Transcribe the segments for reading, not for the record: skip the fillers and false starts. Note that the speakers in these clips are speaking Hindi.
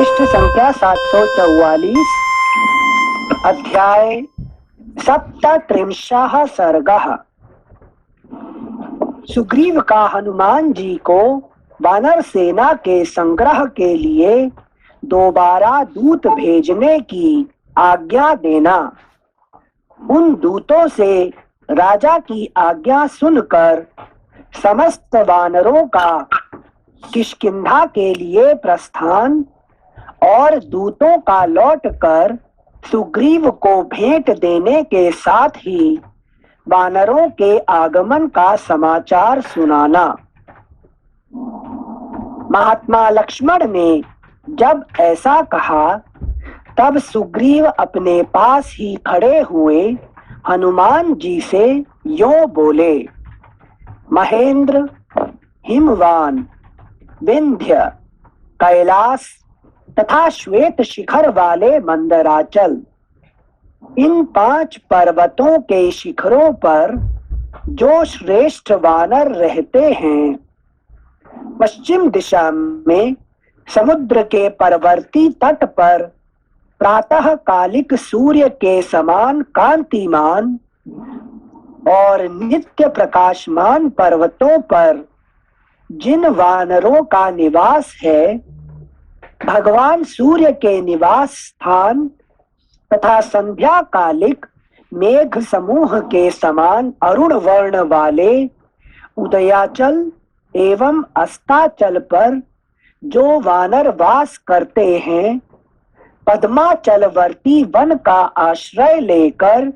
पृष्ठ संख्या 744, अध्याय सप्तत्रिंशः सर्गः। सुग्रीव का हनुमान जी को वानर सेना के संग्रह के लिए दोबारा दूत भेजने की आज्ञा देना। उन दूतों से राजा की आज्ञा सुनकर समस्त वानरों का किष्किंधा के लिए प्रस्थान और दूतों का लौटकर सुग्रीव को भेंट देने के साथ ही वानरों के आगमन का समाचार सुनाना। महात्मा लक्ष्मण ने जब ऐसा कहा तब सुग्रीव अपने पास ही खड़े हुए हनुमान जी से यों बोले। महेंद्र, हिमवान, विंध्य, कैलाश तथा श्वेत शिखर वाले मंदराचल, इन 5 पर्वतों के शिखरों पर जो श्रेष्ठ वानर रहते हैं, पश्चिम दिशा में समुद्र के परवर्ती तट पर प्रातः कालिक सूर्य के समान कांतिमान और नित्य प्रकाशमान पर्वतों पर जिन वानरों का निवास है, भगवान सूर्य के निवास स्थान तथा संध्या कालिक मेघ समूह के समान अरुण वर्ण वाले उदयाचल एवं अस्ताचल पर जो वानर वास करते हैं, पद्माचलवर्ती वन का आश्रय लेकर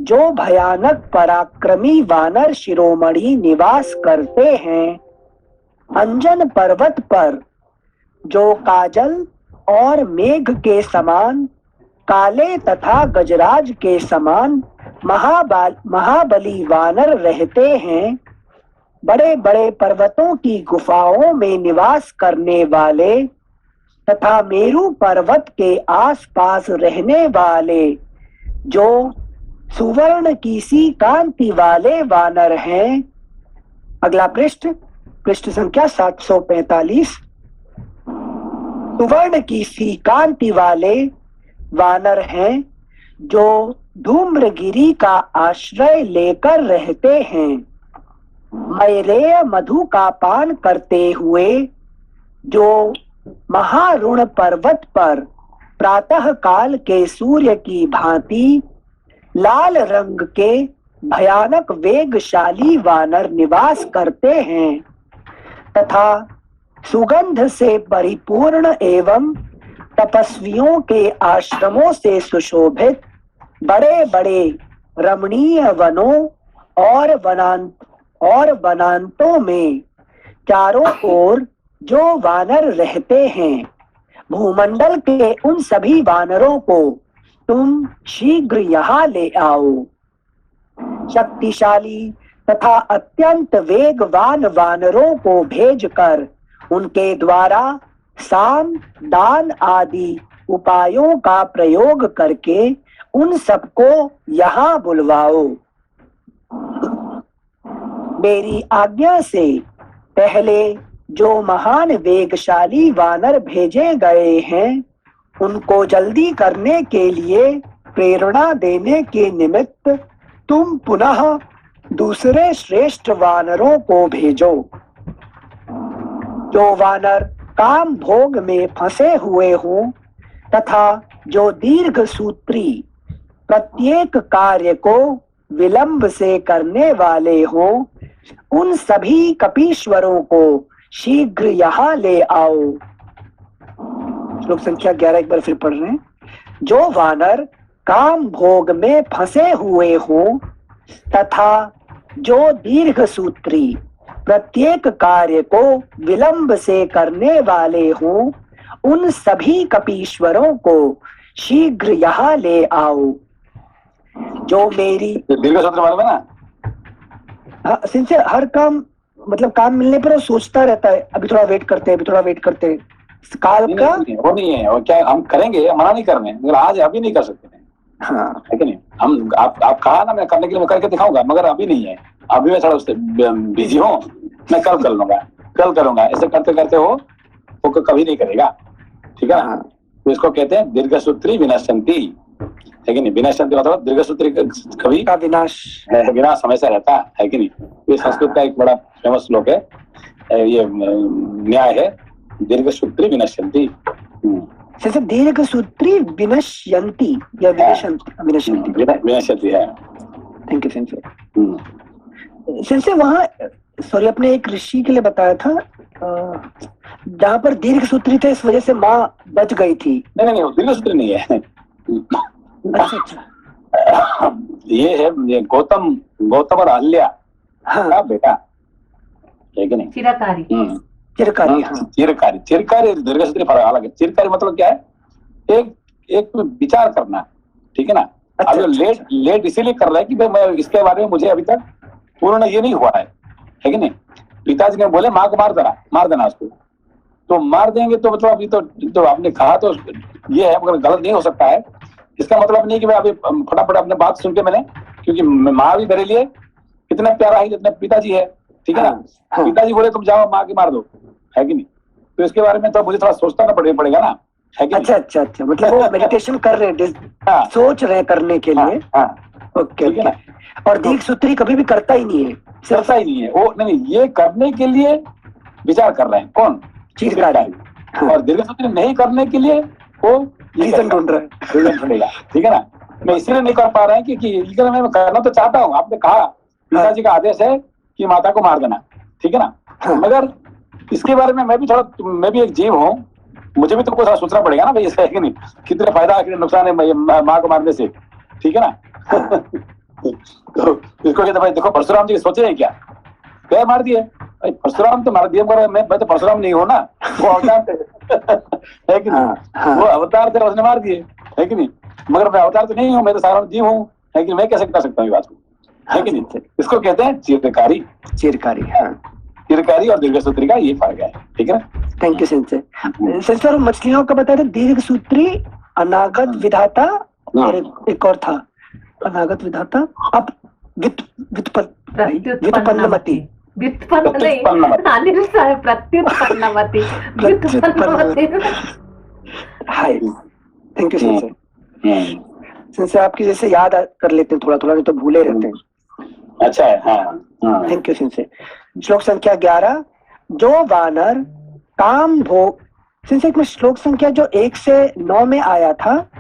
जो भयानक पराक्रमी वानर शिरोमणि निवास करते हैं, अंजन पर्वत पर जो काजल और मेघ के समान काले तथा गजराज के समान महाबली वानर रहते हैं, बड़े बड़े पर्वतों की गुफाओं में निवास करने वाले तथा मेरु पर्वत के आसपास रहने वाले जो सुवर्ण की सी कांति वाले वानर हैं। अगला पृष्ठ संख्या 745। सुवर्ण की सी कांति वाले वानर हैं जो धूम्रगिरी का आश्रय लेकर रहते हैं, मैरेय मधु का पान करते हुए जो महारुण पर्वत पर प्रातः काल के सूर्य की भांति लाल रंग के भयानक वेगशाली वानर निवास करते हैं तथा सुगंध से परिपूर्ण एवं तपस्वियों के आश्रमों से सुशोभित बड़े बड़े रमणीय वनों और वनांतों में चारों ओर जो वानर रहते हैं, भूमंडल के उन सभी वानरों को तुम शीघ्र यहाँ ले आओ। शक्तिशाली तथा अत्यंत वेगवान वानरों को भेजकर उनके द्वारा साम दान आदि उपायों का प्रयोग करके उन सबको यहाँ बुलवाओ। मेरी आज्ञा से पहले जो महान वेगशाली वानर भेजे गए हैं, उनको जल्दी करने के लिए प्रेरणा देने के निमित्त तुम पुनः दूसरे श्रेष्ठ वानरों को भेजो। जो वानर काम भोग में फंसे हुए हों तथा जो दीर्घ सूत्री प्रत्येक कार्य को विलंब से करने वाले हों, उन सभी कपीश्वरों को शीघ्र यहाँ ले आओ। श्लोक संख्या 11 एक बार फिर पढ़ रहे हैं। जो वानर काम भोग में फंसे हुए हों तथा जो दीर्घ सूत्री प्रत्येक कार्य को विलंब से करने वाले हों, उन सभी कपीश्वरों को शीघ्र यहाँ ले आओ। जो मेरी दीर्घ सूत्र मालूम है ना? हाँ, सिंसियर हर काम मतलब काम मिलने पर वो सोचता रहता है, अभी थोड़ा वेट करते हैं, अभी थोड़ा वेट करते हैं। काल का वो नहीं है, वो क्या हम करेंगे, मना नहीं कर रहे हैं, मगर आज अभी नहीं कर सकते। हाँ है कि नहीं? हम आप कहा ना मैं करने के लिए मैं करके दिखाऊंगा, मगर अभी नहीं है। अभी मैं थोड़ा उससे बिजी हूँ, मैं कल कर लूंगा, कल करूंगा। ऐसे करते करते वो कभी नहीं करेगा। ठीक है ना। तो इसको कहते हैं दीर्घ सूत्री विनश्यन्ति, है कि नहीं। विनश्यन्ति मतलब दीर्घ सूत्री कभी का विनाश विनाश हमेशा रहता है कि नहीं। ये संस्कृत का एक बड़ा फेमस श्लोक है, ये न्याय है, दीर्घ सूत्री विनश्यन्ति। जैसे दीर्घ सूत्री विनश्यन्ति या विनश्यन्ति है। Thank you sensei. वहाँ सॉरी अपने एक ऋषि के लिए बताया था जहाँ पर दीर्घ सूत्री थे, इस वजह से माँ बच गई थी। नहीं वो दीर्घ सूत्री नहीं है। अच्छा। ये है गौतम और अहल्या का बेटा, है कि नहीं। चिरकारी दीर्घ सूत्री फर्क अलग है। चिरकारी मतलब क्या है, एक विचार करना, ठीक है ना। अब लेट इसीलिए कर रहा है कि भाई मैं इसके बारे में मुझे अभी तक पूर्ण ये नहीं हुआ है कि नहीं। पिताजी ने बोले माँ को मार देना उसको, तो मार देंगे तो मतलब अभी तो आपने कहा तो ये है, मगर गलत नहीं हो सकता है। इसका मतलब नहीं कि मैं अभी फटाफट अपने बात सुन के मैंने, क्योंकि माँ भी मेरे लिए इतना प्यारा है जितना पिताजी है, ठीक है ना। पिताजी बोले तुम जाओ माँ की मार दो, है कि नहीं। तो इसके बारे में तो मुझे थोड़ा सोचना पड़ेगा ना, है कि अच्छा मतलब वो मेडिटेशन कर रहे हैं, सोच रहे करने के लिए। ओके। और दीर्घ सूत्री कभी भी करता ही नहीं है, वो नहीं, ये करने के लिए विचार कर रहे हैं कौन, चिरकारी। और दीर्घ सूत्री नहीं करने के लिए वो रीजन ढूंढ रहा है, रीजन ढूंढेगा, ठीक है ना। मैं इसलिए नहीं कर पा रहा है क्योंकि मैं करना तो चाहता हूँ। आपने कहा पिताजी का आदेश है कि माता को मार देना, ठीक है ना। मगर इसके बारे में मैं भी एक जीव हूँ, मुझे भी तुमको सोचना पड़ेगा ना भाई, इसका है कि नहीं, कितने फायदा कितने नुकसान है माँ को मारने से, ठीक है ना। तो इसको कहते भाई देखो परशुराम जी सोचे हैं क्या मार दिए भाई, परशुराम तो मार दिए, मगर मैं तो परशुराम नहीं हूँ ना, वो अवतार थे। है कि नहीं। वो अवतार थे, उसने मार दिए, है कि नहीं। मगर मैं अवतार तो नहीं हूँ, मैं तो साधारण जीव हूँ, है कि मैं कैसे कर सकता हूँ ये बात को, है कि नहीं। इसको कहते हैं चिरकारी। चिरकारी और दीर्घ सूत्री का ये फर्क है, ठीक है। Thank you sensor. मछलियों का बताया था दीर्घ सूत्री, अनागत विधाता, और एक और था अनागत विधाता, अब व्युत्पन्नमति। Thank you sensor. आपकी जैसे याद कर लेते हैं थोड़ा नहीं तो भूले रहते हैं। अच्छा है, हाँ। Thank you sensor. श्लोक संख्या 11, जो वानर काम भोग। सेंसर में श्लोक संख्या जो 1 से 9 में आया था,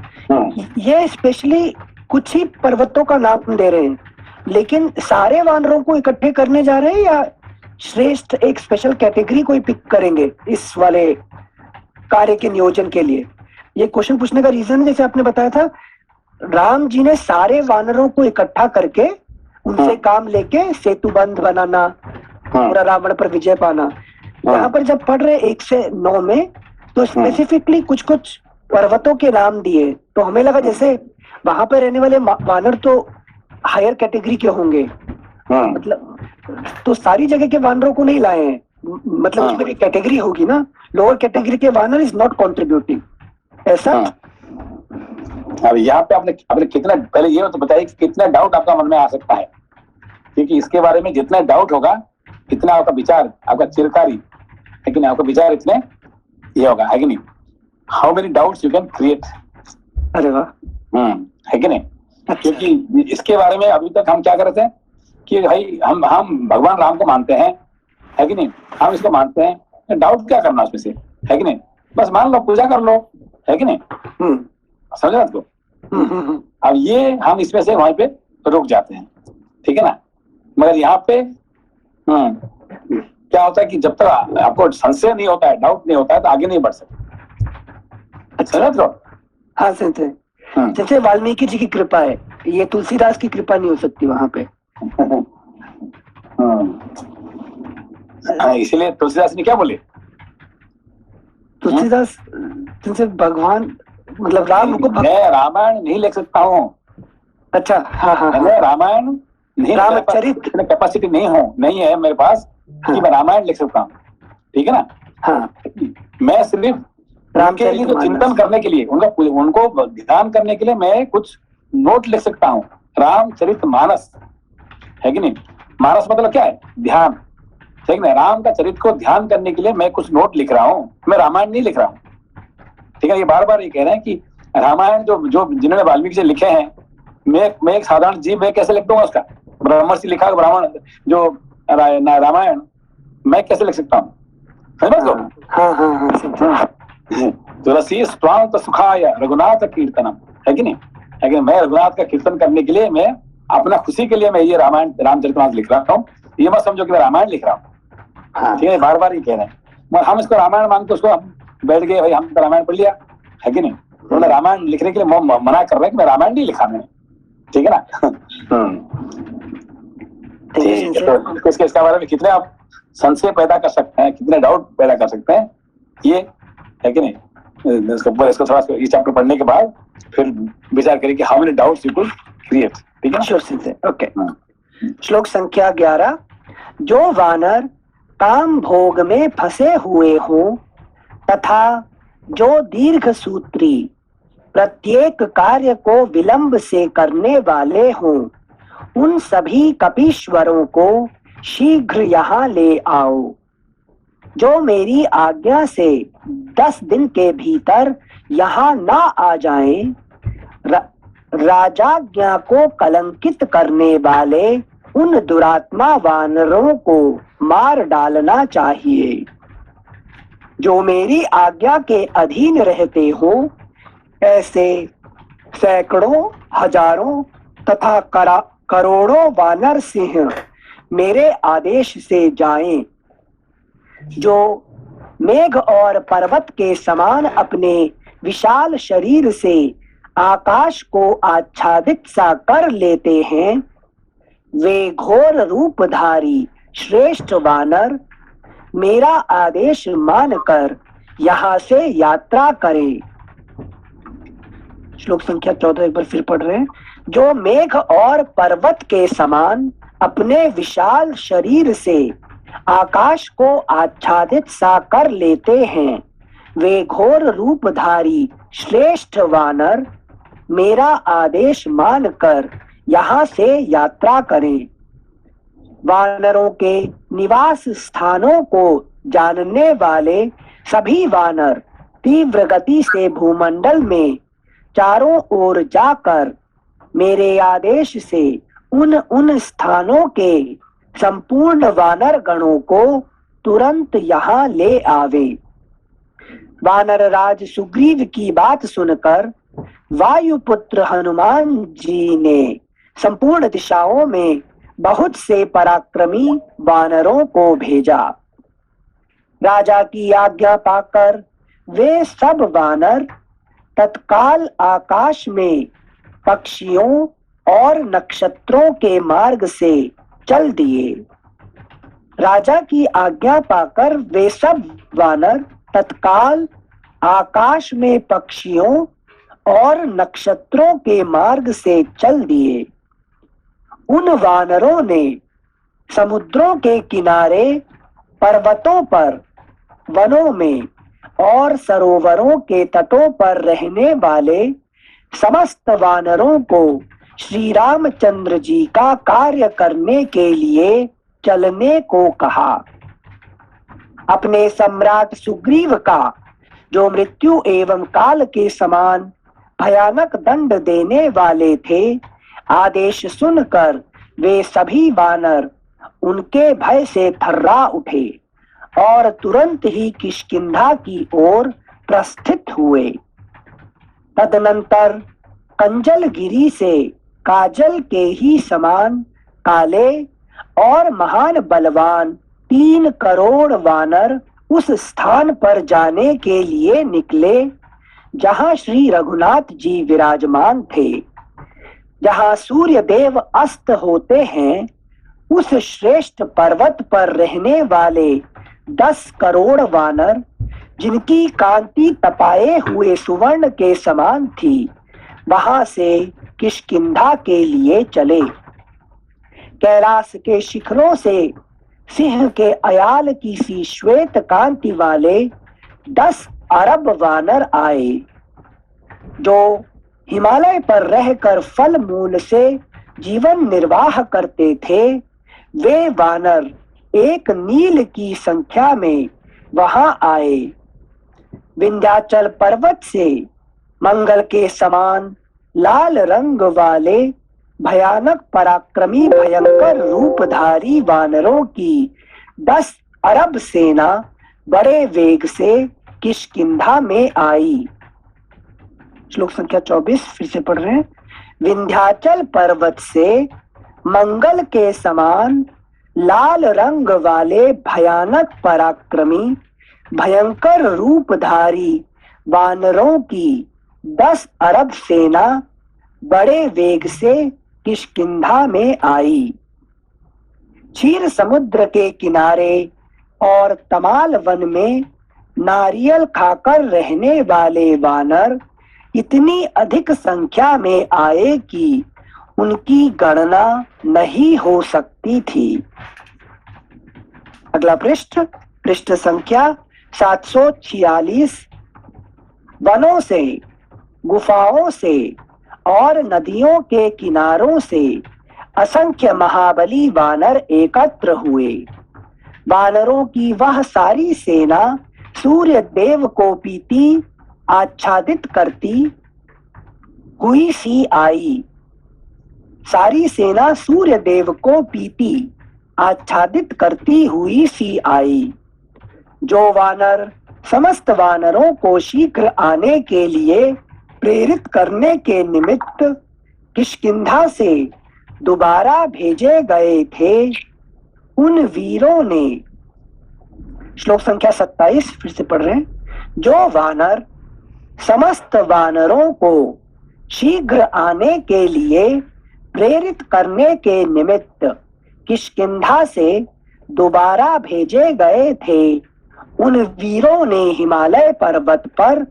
ये स्पेशली कुछ ही पर्वतों का नाम दे रहे हैं, लेकिन सारे वानरों को इकट्ठे करने जा रहे हैं या श्रेष्ठ एक स्पेशल कैटेगरी को ही पिक करेंगे इस वाले कार्य के नियोजन के लिए। ये क्वेश्चन पूछने का रीजन जैसे आपने बताया था, राम जी ने सारे वानरों को इकट्ठा करके उनसे काम लेके सेतु बंध बनाना, पूरा रावण पर विजय पाना। यहाँ पर जब पढ़ रहे 1 से 9 में, तो स्पेसिफिकली कुछ पर्वतों के नाम दिए, तो हमें लगा जैसे वहां पर रहने वाले वानर तो हायर कैटेगरी के होंगे, मतलब तो सारी जगह के वानरों को नहीं लाए हैं, मतलब उसमें भी कैटेगरी होगी ना। लोअर कैटेगरी के वानर इज नॉट कंट्रीब्यूटिंग, ऐसा। अब यहाँ पे आपने कितना, पहले ये तो बताइए कितना डाउट आपका मन में आ सकता है, क्योंकि इसके बारे में जितना डाउट होगा इतना आपका विचार, आपका चिरकारी, है कि नहीं, आपका विचार इतने ये होगा, है कि नहीं। How many doubts you can create. अरे वाह। है कि नहीं। क्योंकि इसके बारे में अभी तक हम क्या कर रहे थे कि भाई हम भगवान राम को मानते हैं, है कि नहीं, हम इसको मानते हैं, डाउट क्या करना उसमें से, है कि नहीं, बस मान लो, पूजा कर लो, है कि नहीं। समझा आपको। अब ये हम इसमें से वहीं पे रुक जाते हैं, ठीक है ना। मगर यहाँ पे क्या होता है कि जब तक आपको संशय नहीं होता है, डाउट नहीं होता है, तो आगे नहीं बढ़ सकते। समझ लो। हाँ संशय, जैसे वाल्मीकि जी की कृपा है, ये तुलसीदास की कृपा नहीं हो सकती वहां पे। इसलिए तुलसीदास ने क्या बोले, तुलसीदास जिनसे भगवान मतलब राम को मैं रामायण नहीं लिख सकता हूँ। अच्छा, हाँ। मैं रामायण नहीं, रामचरित कैपेसिटी नहीं है मेरे पास कि मैं रामायण लिख सकता हूँ, ठीक है ना। हाँ, मैं सिर्फ उनके लिए तो चिंतन करने के लिए, उनको ध्यान करने के लिए मैं कुछ नोट लिख सकता हूँ। रामचरित मानस, है कि नहीं। मानस मतलब क्या है, ध्यान, ठीक है। राम का चरित्र को ध्यान करने के लिए मैं कुछ नोट लिख रहा हूँ, मैं रामायण नहीं लिख रहा हूँ, ठीक है। ये बार बार ये कह रहे हैं कि रामायण जो जो जिन्होंने वाल्मीकि से लिखे हैं, मैं एक साधारण जीव, मैं कैसे लिख दूंगा उसका? ब्रह्मर्षि लिखा ब्राह्मण जो रामायण मैं कैसे लिख सकता हूँ? समझ लो। हाँ हाँ हाँ तुलसी स्वांत सुखाय रघुनाथ कीर्तनम, है कि नहीं? है कि मैं रघुनाथ का कीर्तन करने के लिए, मैं अपना खुशी के लिए मैं ये रामायण रामचरितमानस लिख रहा हूँ। ये मत समझो कि मैं रामायण लिख रहा हूँ। ठीक है, बार बार ये कह रहे हैं, मगर हम इसको रामायण मान के उसको हम बैठ गए, भाई हम तो रामायण पढ़ लिया, है कि नहीं? तो मैं रामायण लिखने के लिए मना कर रहा है कि मैं रामायण नहीं लिखा मैंने, ठीक है ना? ठीक है, तो इसके बारे में कितने आप संशय पैदा कर सकते हैं, कितने डाउट पैदा कर सकते हैं, ये है कि नहीं? इसको थोड़ा ये चैप्टर पढ़ने के बाद फिर विचार करें कि how many doubts you could create. ठीक है, श्योर सिंह, ओके। श्लोक संख्या 11। जो वानर काम भोग में फंसे हुए हों तथा जो दीर्घ सूत्री प्रत्येक कार्य को विलंब से करने वाले हों, उन सभी कपीश्वरों को शीघ्र यहाँ ले आओ। जो मेरी आज्ञा से 10 दिन के भीतर यहाँ ना आ जाएं, राजाज्ञा को कलंकित करने वाले उन दुरात्मा वानरों को मार डालना चाहिए। जो मेरी आज्ञा के अधीन रहते हो, ऐसे सैकड़ों, हजारों तथा करोड़ों वानर सिंह मेरे आदेश से जाएं। जो मेघ और पर्वत के समान अपने विशाल शरीर से आकाश को आच्छादित सा कर लेते हैं, वे घोर रूपधारी श्रेष्ठ वानर मेरा आदेश मानकर यहाँ से यात्रा करें। श्लोक संख्या 14 एक बार फिर पढ़ रहे हैं। जो मेघ और पर्वत के समान अपने विशाल शरीर से आकाश को आच्छादित सा कर लेते हैं, वे घोर रूपधारी श्रेष्ठ वानर मेरा आदेश मानकर यहाँ से यात्रा करें। वानरों के निवास स्थानों को जानने वाले सभी वानर तीव्र गति से भूमंडल में चारों ओर जाकर मेरे आदेश से उन स्थानों के संपूर्ण वानर गणों को तुरंत यहाँ ले आवे। वानर राज सुग्रीव की बात सुनकर वायुपुत्र हनुमान जी ने संपूर्ण दिशाओं में बहुत से पराक्रमी वानरों को भेजा। राजा की आज्ञा पाकर वे सब वानर तत्काल आकाश में पक्षियों और नक्षत्रों के मार्ग से चल दिए। राजा की आज्ञा पाकर वे सब वानर तत्काल आकाश में पक्षियों और नक्षत्रों के मार्ग से चल दिए। उन वानरों ने समुद्रों के किनारे, पर्वतों पर, वनों में और सरोवरों के तटों पर रहने वाले समस्त वानरों को श्री रामचंद्र जी का कार्य करने के लिए चलने को कहा। अपने सम्राट सुग्रीव का जो मृत्यु एवं काल के समान भयानक दंड देने वाले थे, आदेश सुनकर वे सभी वानर उनके भय से थर्रा उठे और तुरंत ही किष्किंधा की ओर प्रस्थित हुए। तदनंतर कंजलगिरी से काजल के ही समान काले और महान बलवान 3 करोड़ वानर उस स्थान पर जाने के लिए निकले जहां श्री रघुनाथ जी विराजमान थे। जहां सूर्य देव अस्त होते हैं, उस श्रेष्ठ पर्वत पर रहने वाले 10 करोड़ वानर, जिनकी कांति तपाए हुए सुवर्ण के समान थी, वहां से किष्किंधा के लिए चले। कैलाश के शिखरों से सिंह के अयाल की सी श्वेत कांति वाले 10 अरब वानर आए। जो हिमालय पर रहकर फल मूल से जीवन निर्वाह करते थे, वे वानर 1 मील की संख्या में वहां आए। विंध्याचल पर्वत से मंगल के समान लाल रंग वाले भयानक पराक्रमी भयंकर रूपधारी वानरों की 10 अरब सेना बड़े वेग से किष्किंधा में आई। श्लोक संख्या 24 फिर से पढ़ रहे हैं। विंध्याचल पर्वत से मंगल के समान लाल रंग वाले भयानक पराक्रमी भयंकर रूपधारी वानरों की 10 अरब सेना बड़े वेग से किष्किंधा में आई। क्षीर समुद्र के किनारे और तमाल वन में नारियल खाकर रहने वाले वानर इतनी अधिक संख्या में आए कि उनकी गणना नहीं हो सकती थी। अगला पृष्ठ, पृष्ठ संख्या 746। वनों से, गुफाओं से और नदियों के किनारों से असंख्य महाबली वानर एकत्र हुए। वानरों की वह सारी सेना सूर्य देव को पीती आच्छादित करती हुई सी आई। सारी सेना सूर्य देव को पीती आच्छादित करती हुई सी आई। जो वानर समस्त वानरों को शीघ्र आने के लिए प्रेरित करने के निमित्त किष्किंधा से दोबारा भेजे गए थे, उन वीरों ने, श्लोक संख्या 27 फिर से पढ़ रहे हैं। जो वानर समस्त वानरों को शीघ्र आने के लिए प्रेरित करने के निमित्त किष्किंधा से दोबारा भेजे गए थे, उन वीरों ने हिमालय पर्वत पर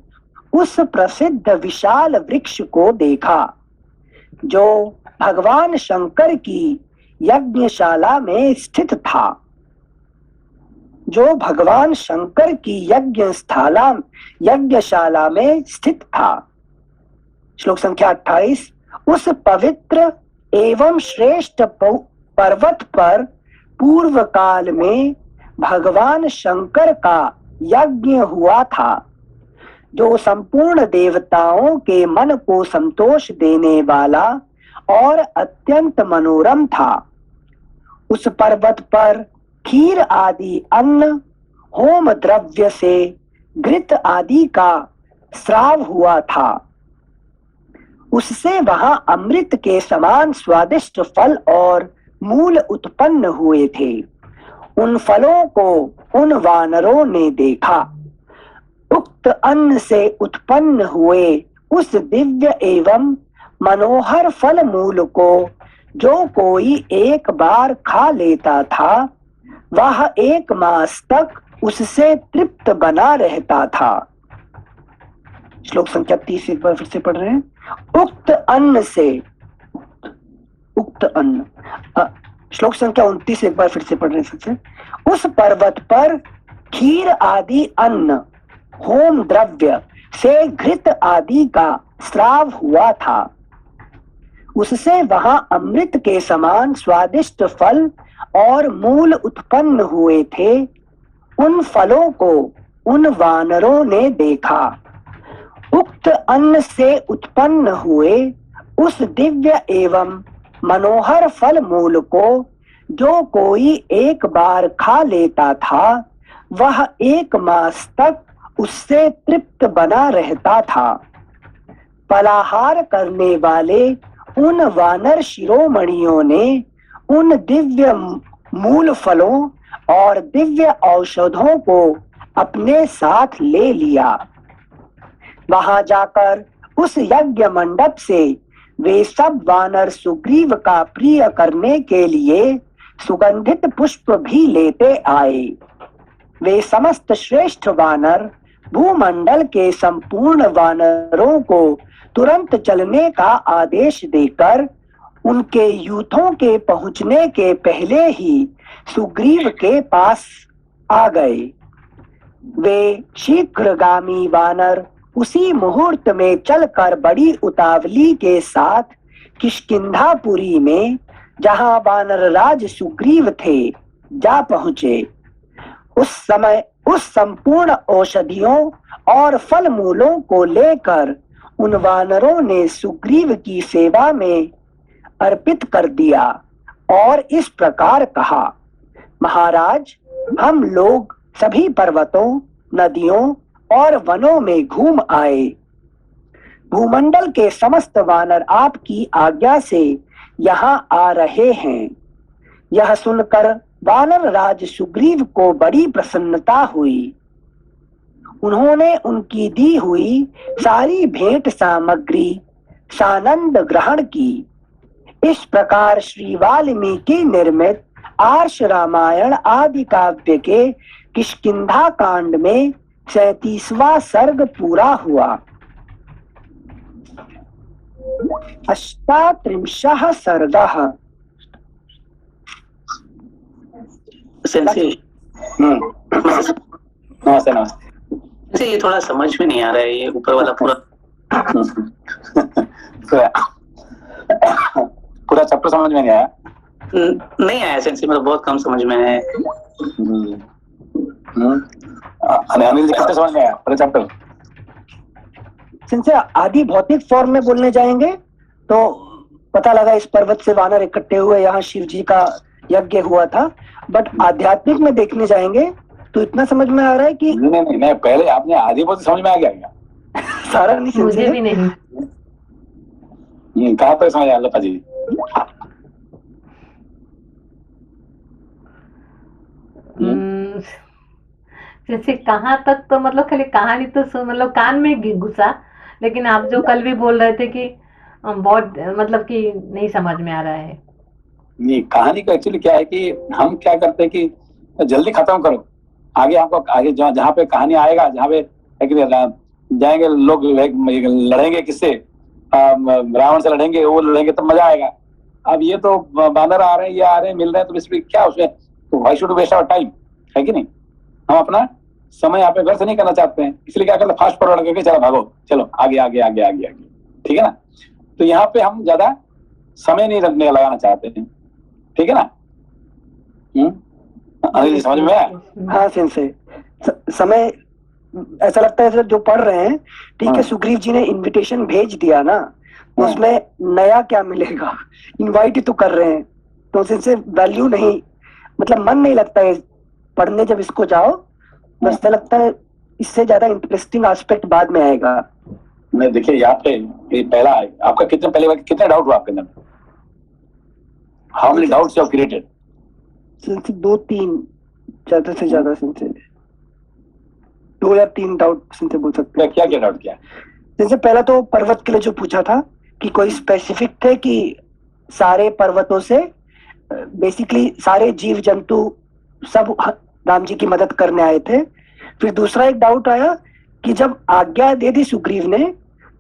उस प्रसिद्ध विशाल वृक्ष को देखा जो भगवान शंकर की यज्ञशाला में स्थित था। जो भगवान शंकर की यज्ञशाला में स्थित था। श्लोक संख्या 28। उस पवित्र एवं श्रेष्ठ पर्वत पर पूर्व काल में भगवान शंकर का यज्ञ हुआ था, जो संपूर्ण देवताओं के मन को संतोष देने वाला और अत्यंत मनोरम था। उस पर्वत पर खीर आदि अन्न, होम द्रव्य से घृत आदि का स्राव हुआ था। उससे वहां अमृत के समान स्वादिष्ट फल और मूल उत्पन्न हुए थे। उन फलों को उन वानरों ने देखा। उक्त अन्न से उत्पन्न हुए उस दिव्य एवं मनोहर फल मूल को जो कोई एक बार खा लेता था, वह 1 मास तक उससे तृप्त बना रहता था। श्लोक संख्या 30 एक बार फिर से पढ़ रहे हैं। उक्त अन्न से, उक्त अन्न, श्लोक संख्या 29 एक बार फिर से पढ़ रहे हैं। उस पर्वत पर खीर आदि अन्न, होम द्रव्य से घृत आदि का स्राव हुआ था। उससे वहां अमृत के समान स्वादिष्ट फल और मूल उत्पन्न हुए थे। उन फलों को उन वानरों ने देखा। उक्त अन्न से उत्पन्न हुए उस दिव्य एवं मनोहर फल मूल को जो कोई एक बार खा लेता था, वह 1 मास तक उससे तृप्त बना रहता था। फलाहार करने वाले उन वानर शिरोमणियों ने उन दिव्य मूल फलों और दिव्य औषधों को अपने साथ ले लिया। वहां जाकर उस यज्ञ मंडप से वे सब वानर सुग्रीव का प्रिय करने के लिए सुगंधित पुष्प भी लेते आए। वे समस्त श्रेष्ठ वानर भूमंडल के संपूर्ण वानरों को तुरंत चलने का आदेश देकर उनके यूथों के पहुंचने के पहले ही सुग्रीव के पास आ गए। वे शीघ्रगामी वानर उसी मुहूर्त में चलकर बड़ी उतावली के साथ किष्किंधापुरी में, जहां वानर राज सुग्रीव थे, जा पहुंचे। उस समय उस संपूर्ण औषधियों और फल मूलों को लेकर उन वानरों ने सुग्रीव की सेवा में अर्पित कर दिया और इस प्रकार कहा, महाराज, हम लोग सभी पर्वतों, नदियों और वनों में घूम आए। भूमंडल के समस्त वानर आपकी आज्ञा से यहाँ आ रहे हैं। यह सुनकर वानर राज सुग्रीव को बड़ी प्रसन्नता हुई। उन्होंने उनकी दी हुई सारी भेंट सामग्री सानंद ग्रहण की। इस प्रकार श्री वाल्मीकि निर्मित आर्ष रामायण आदि काव्य के किष्किंधा कांड में 37वां सर्ग पूरा हुआ। 38 सर्गः। सेंसे नमस्ते नमस्ते। ये थोड़ा समझ में नहीं आ रहा है, ये ऊपर वाला पूरा पूरा चैप्टर समझ में नहीं आया? नहीं आया सेंसे, मतलब बहुत कम समझ में आया। अनिल जी कितना समझ में आया पूरा चैप्टर? सिंसे आदि भौतिक फॉर्म में बोलने जाएंगे तो पता लगा इस पर्वत से वानर इकट्ठे हुए, यहाँ शिव जी का यज्ञ हुआ था। बट आध्यात्मिक में देखने जाएंगे तो इतना समझ में आ रहा है कि नहीं, पहले आपने आदि भौतिक समझ में आ गया क्या? सारा नहीं, मुझे भी नहीं। कहाँ तक समझ आया लता जी? जैसे कहाँ तक तो मतलब खाली कहानी तो मतलब कान में घुसा, लेकिन आप जो कल भी बोल रहे थे कि बहुत मतलब कि नहीं समझ में आ रहा है। नहीं, कहानी का एक्चुअली क्या है कि हम क्या करते हैं कि जल्दी खत्म करो, आगे आपको आगे जहाँ पे कहानी आएगा, जहाँ पे जाएंगे लोग लड़ेंगे, किससे? रावण से लड़ेंगे, वो लड़ेंगे तब मजा आएगा। अब ये तो बानर आ रहे हैं, ये आ रहे हैं, मिल रहे हैं, तो इसमें क्या उसमें तो why should waste our time, है कि नहीं? हम अपना समय यहाँ पे व्यर्थ नहीं करना चाहते हैं, इसलिए क्या करते हैं, फास्ट फॉरवर्ड करके चलो भागो, चलो आगे आगे आगे आगे आगे, ठीक है ना? तो यहाँ पे हम ज्यादा समय नहीं रखने लगाना चाहते हैं, ठीक है ना? अनिल समझ में आया? हाँ सिंसे समय ऐसा लगता है जो पढ़ रहे हैं, ठीक है, सुग्रीव जी ने इनविटेशन भेज दिया ना, उसमें नया क्या मिलेगा? इनवाइट तो कर रहे हैं, तो सिंसे वैल्यू नहीं, मतलब मन नहीं लगता है पढ़ने जब इसको जाओ, तो ऐसा लगता है इससे ज्यादा इंटरेस्टिंग एस्पेक्ट बाद में आएगा। नहीं देखिए, यहाँ पे ये पहला है आपका, कितने डाउट हुआ आपके अंदर? How many doubts you have created? 2-3 ज्यादा से ज्यादा सिंसे 2 या 3 डाउट सिंसे बोल सकते हैं। क्या क्या डाउट किया? जैसे पहला तो पर्वत के लिए जो पूछा था कि कोई स्पेसिफिक थे कि सारे पर्वतों से बेसिकली सारे जीव जंतु सब राम जी की मदद करने आए थे। फिर दूसरा एक डाउट आया कि जब आज्ञा दे दी सुग्रीव ने,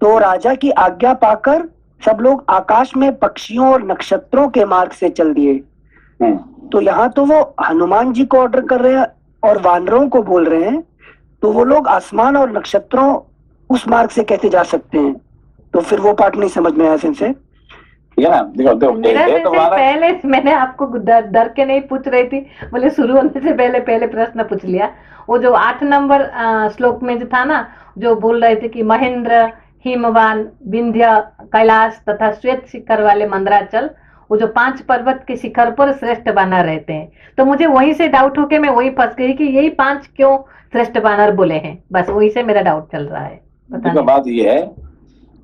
तो राजा की आज्ञा पाकर सब लोग आकाश में पक्षियों और नक्षत्रों के मार्ग से चल दिए। तो यहाँ तो वो हनुमान जी को ऑर्डर कर रहे हैं और वानरों को बोल रहे हैं, तो वो लोग आसमान और नक्षत्रों उस मार्ग से कैसे जा सकते हैं? तो फिर वो पार्ट नहीं समझ में आया सिंसे। पहले मैंने आपको डर के नहीं पूछ रही थी, बोले शुरू होने से पहले प्रश्न पूछ लिया। वो जो 8 नंबर श्लोक में जो था ना, जो बोल रहे थे कि महेंद्र, हिमवान, विंध्य, कैलाश तथा श्वेत शिखर वाले मंदराचल, वो जो 5 पर्वत के शिखर पर श्रेष्ठ बानर रहते हैं। तो मुझे वहीं से डाउट होके मैं वही फंस गई कि यही 5 क्यों श्रेष्ठ बानर बोले हैं, बस वही से मेरा डाउट चल रहा है। बात ये है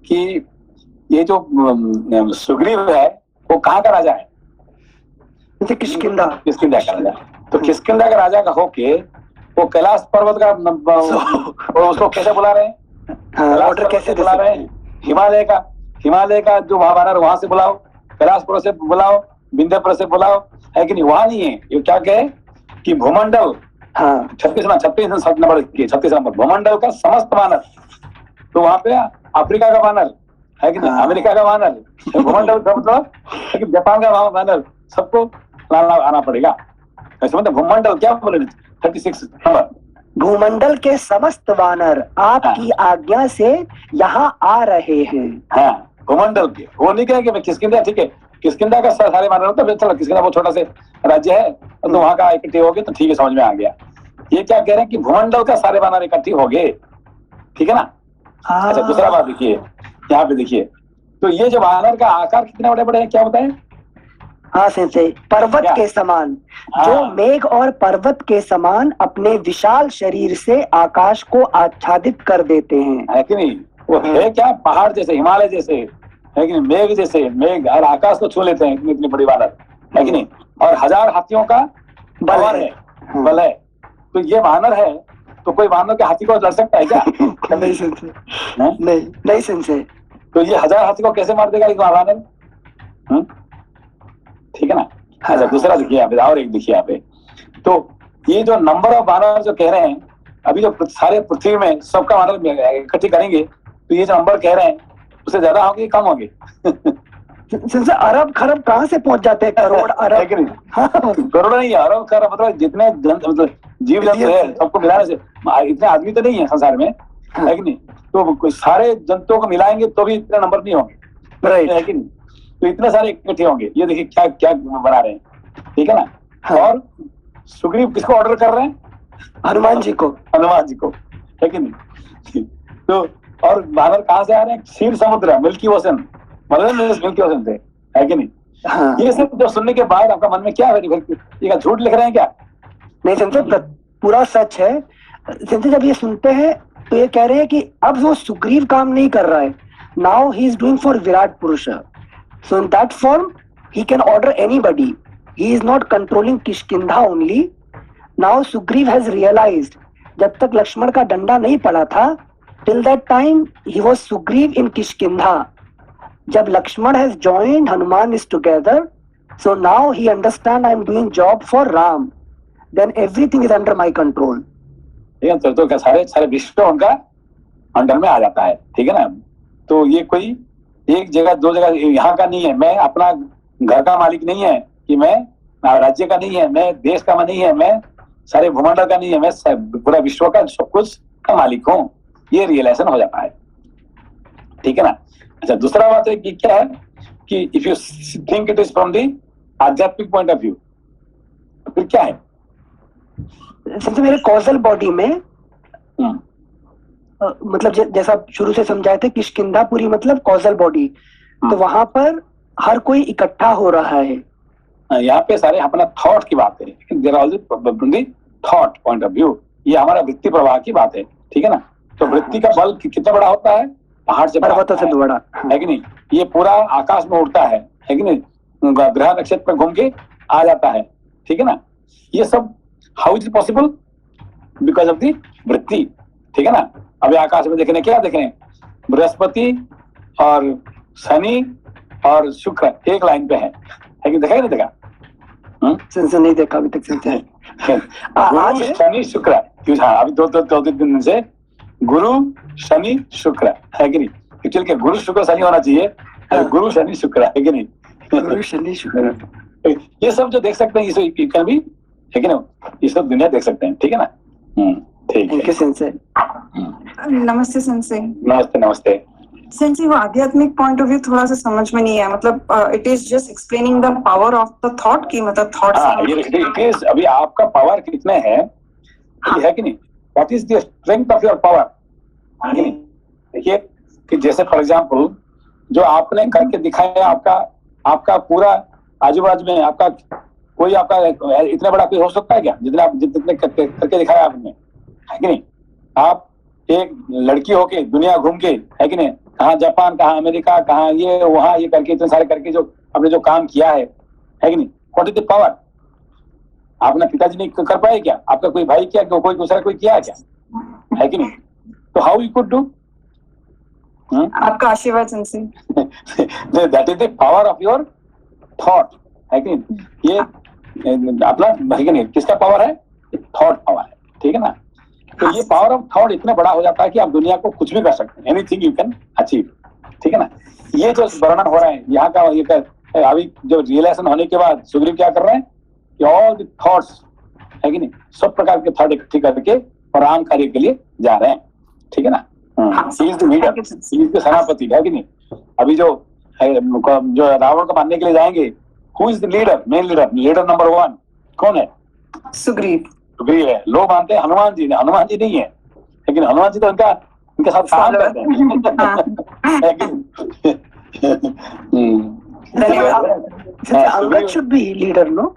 कि ये जो सुग्रीव है वो कहाँ का राजा है? किष्किंधा का राजा। तो किष्किंधा का राजा का होके वो कैलाश पर्वत का उसको कैसे बुला रहे हैं? ऑर्डर कैसे बुला रहे हैं? हिमालय का जो महावानर वहां से बुलाओ, कैलाश पर्वत से बुलाओ, विंध्य पर्वत से बुलाओ, है कि नहीं? वहां नहीं है। ये क्या कहे कि भूमंडल, 36 नंबर भूमंडल का समस्त वानर, तो वहां पे अफ्रीका का वानर, है कि नहीं? अमेरिका का वानर, भूमंडल का मतलब जापान का वानर, सबको आना पड़ेगा। मतलब भूमंडल क्या बोले? 36 नंबर भूमंडल के समस्त वानर आपकी आज्ञा से यहाँ आ रहे हैं। हाँ, भूमंडल के, वो नहीं कहेंगे मैं किष्किंधा, ठीक है, किष्किंधा का सारे वानर होता है, चलो किष्किंधा वो छोटा से राज्य है तो वहां का इकट्ठे हो गए, तो ठीक है, समझ में आ गया। ये क्या कह रहे हैं कि भूमंडल का सारे वानर इकट्ठे हो गए, ठीक है ना। अच्छा दूसरा बात देखिए, यहाँ पे देखिए, तो ये जो वानर का आकार कितने बड़े बड़े हैं क्या बताएं? हाँ सेंसे, पर्वत क्या? के समान, हाँ। जो मेघ और पर्वत के समान अपने विशाल शरीर से आकाश को आच्छादित कर देते हैं। है कि नहीं? वो है क्या, पहाड़ जैसे, हिमालय जैसे, है कि नहीं, मेघ जैसे, मेघ और आकाश को छू लेते हैं, इतनी बड़ी वानर, है कि नहीं। और 1000 हाथियों का पावर है, बल है। तो ये वानर है, तो कोई वानर के हाथी को लड़ सकता है क्या? नहीं सेंसे, नहीं सेंसे। तो ये 1000 हाथी को कैसे मार देगा एक वानर? ठीक है ना। अच्छा दूसरा देखिए यहाँ पे, और एक देखिए यहाँ पे, तो ये जो नंबर ऑफ वानर जो कह रहे हैं, अभी जो सारे पृथ्वी में सबका वानर इकट्ठे करेंगे, तो ये जो नंबर कह रहे हैं उससे ज्यादा होंगे कम होंगे? सेंसे अरब खरब कहाँ से पहुंच जाते हैं, करोड़ अरब? है कि नहीं? करोड़ नहीं, अरब खरब, मतलब जितने मतलब जीव जंतु है सबको मिलाने से, इतने आदमी तो नहीं है संसार में, है कि नहीं। तो सारे जंतुओं को मिलाएंगे तो भी इतने नंबर नहीं होंगे, राइट, है कि नहीं। तो इतने सारे इकट्ठे होंगे, ये देखिए क्या क्या बना रहे हैं, ठीक है ना। हाँ। और सुग्रीव किसको ऑर्डर कर रहे हैं? हनुमान जी को, हनुमान जी को, है कि नहीं। तो और वानर कहाँ से आ रहे हैं? क्षीर समुद्र, मिल्की ओशन, मतलब मिल्की ओशन से, है कि नहीं। हाँ। ये सब जो सुनने के बाद आपका मन में क्या है, ये झूठ लिख रहे हैं क्या? नहीं सेंसे, पूरा सच है सेंसे। जब ये सुनते हैं तो ये कह रहे हैं कि अब वो सुग्रीव काम नहीं कर रहा है, now he is doing for Virat पुरुष। So in that form, he can order anybody. He is not controlling Kishkindha only. Now Sugriv has realized, जब तक लक्ष्मण का डंडा नहीं पड़ा था, till that time he was Sugriv in Kishkindha. जब Lakshman has joined, Hanuman is together. So now he understand I am doing job for Ram. Then everything is under my control. ठीक है, तो क्या सारे सारे विश्व उनका अंडर में आ जाता है, ठीक है ना। तो ये कोई एक जगह दो जगह यहाँ का नहीं है, मैं अपना घर का मालिक नहीं है, कि मैं राज्य का नहीं है, मैं देश का नहीं है, मैं सारे भूमंडल का नहीं है, मैं पूरा विश्व का सब कुछ का मालिक हूँ। ये रियलाइजेशन हो जाता है, ठीक है ना। अच्छा दूसरा बात है कि क्या है कि if you think it is from the आध्यात्मिक पॉइंट ऑफ व्यू, फिर क्या है? सबसे मेरे कॉजल बॉडी में मतलब जैसा शुरू से समझाए थे, किष्किंधापुरी मतलब कॉजल बॉडी, तो वहां पर हर कोई इकट्ठा हो रहा है। यहाँ पे सारे अपना थॉट की बात है, there are also thought point of view, ये हमारा वृत्ति प्रवाह की बात है, ठीक है ना। तो वृत्ति का बल कितना बड़ा होता है? पहाड़ से पर्वतों से बड़ा, है कि नहीं। ये पूरा आकाश में उड़ता है कि नहीं, ग्रह नक्षत्र पर घूम के आ जाता है, ठीक है ना। ये सब how is it possible? Because of the वृत्ति, ठीक है ना। अभी आकाश में देखने क्या देख रहे हैं? बृहस्पति और शनि और शुक्र एक लाइन पे है कि देखा नहीं देखा? सेंसे नहीं देखा अभी तक सेंसे। गुरु शनि शुक्र, हाँ अभी दो दिन से गुरु शनि शुक्र, है कि नहीं। एक्चुअली क्या गुरु शुक्र शनि होना चाहिए, गुरु शनि शुक्र, है कि नहीं। गुरु शनि शुक्र, ये सब जो देख सकते हैं इसे भी, है कि ना, ये सब दुनिया देख सकते हैं, ठीक है ना। ठीक है सेंसे। नमस्ते सेंसे। नमस्ते नमस्ते सेंसे, वो आध्यात्मिक पॉइंट ऑफ व्यू थोड़ा सा समझ में नहीं आया, मतलब it is just explaining the power of the thought की, मतलब थॉट। ये अभी आपका पावर कितने है, है कि नहीं। What is the strength of your power, है कि नहीं। देखिए कि जैसे फॉर एग्जांपल जो आपने करके दिखाया, आपका पूरा आजू बाजू में आपका कोई आपका इतना बड़ा कोई हो सकता है क्या, जितने करके दिखाया आपने, है कि नहीं। आप एक लड़की होके दुनिया घूम के, है कि नहीं, कहाँ जापान, कहाँ अमेरिका, कहाँ ये वहां ये करके इतने सारे करके जो आपने जो काम किया है कि नहीं। What is the power? आपने पिताजी ने कर पाए क्या? आपका कोई भाई किया, कोई दूसरा कोई किया क्या, है कि नहीं। तो हाउ यू कुड डू? आपका आशीर्वाद sensei. That is the power of your thought, है कि नहीं। ये अपना, है कि नहीं, किसका पावर है? थॉट पावर है, ठीक है ना। तो ये पावर ऑफ थॉट इतना बड़ा हो जाता है कि आप दुनिया को कुछ भी कर सकते हैं, एनीथिंग यू कैन अचीव, ठीक है ना। ये जो वर्णन हो रहा है यहाँ का, ये अभी जो रियलाइजेशन होने के बाद सुग्रीव क्या कर रहे हैं कि ऑल द थॉट्स, है कि नहीं, सब प्रकार के थॉट इकट्ठे करके और राम कार्य के लिए जा रहे हैं, ठीक है ना। He is the leader, he is the सेनापति, है कि नहीं। अभी जो रावण को मारने के लिए जाएंगे, who is the leader, main leader number 1 कौन है? सुग्रीव। सुग्रीव है। लोग मानते हैं हनुमान जी नहीं है, लेकिन हनुमान जी तो उनका उनके साथ काम करते हैं। है कि नहीं? Angad should be leader, no?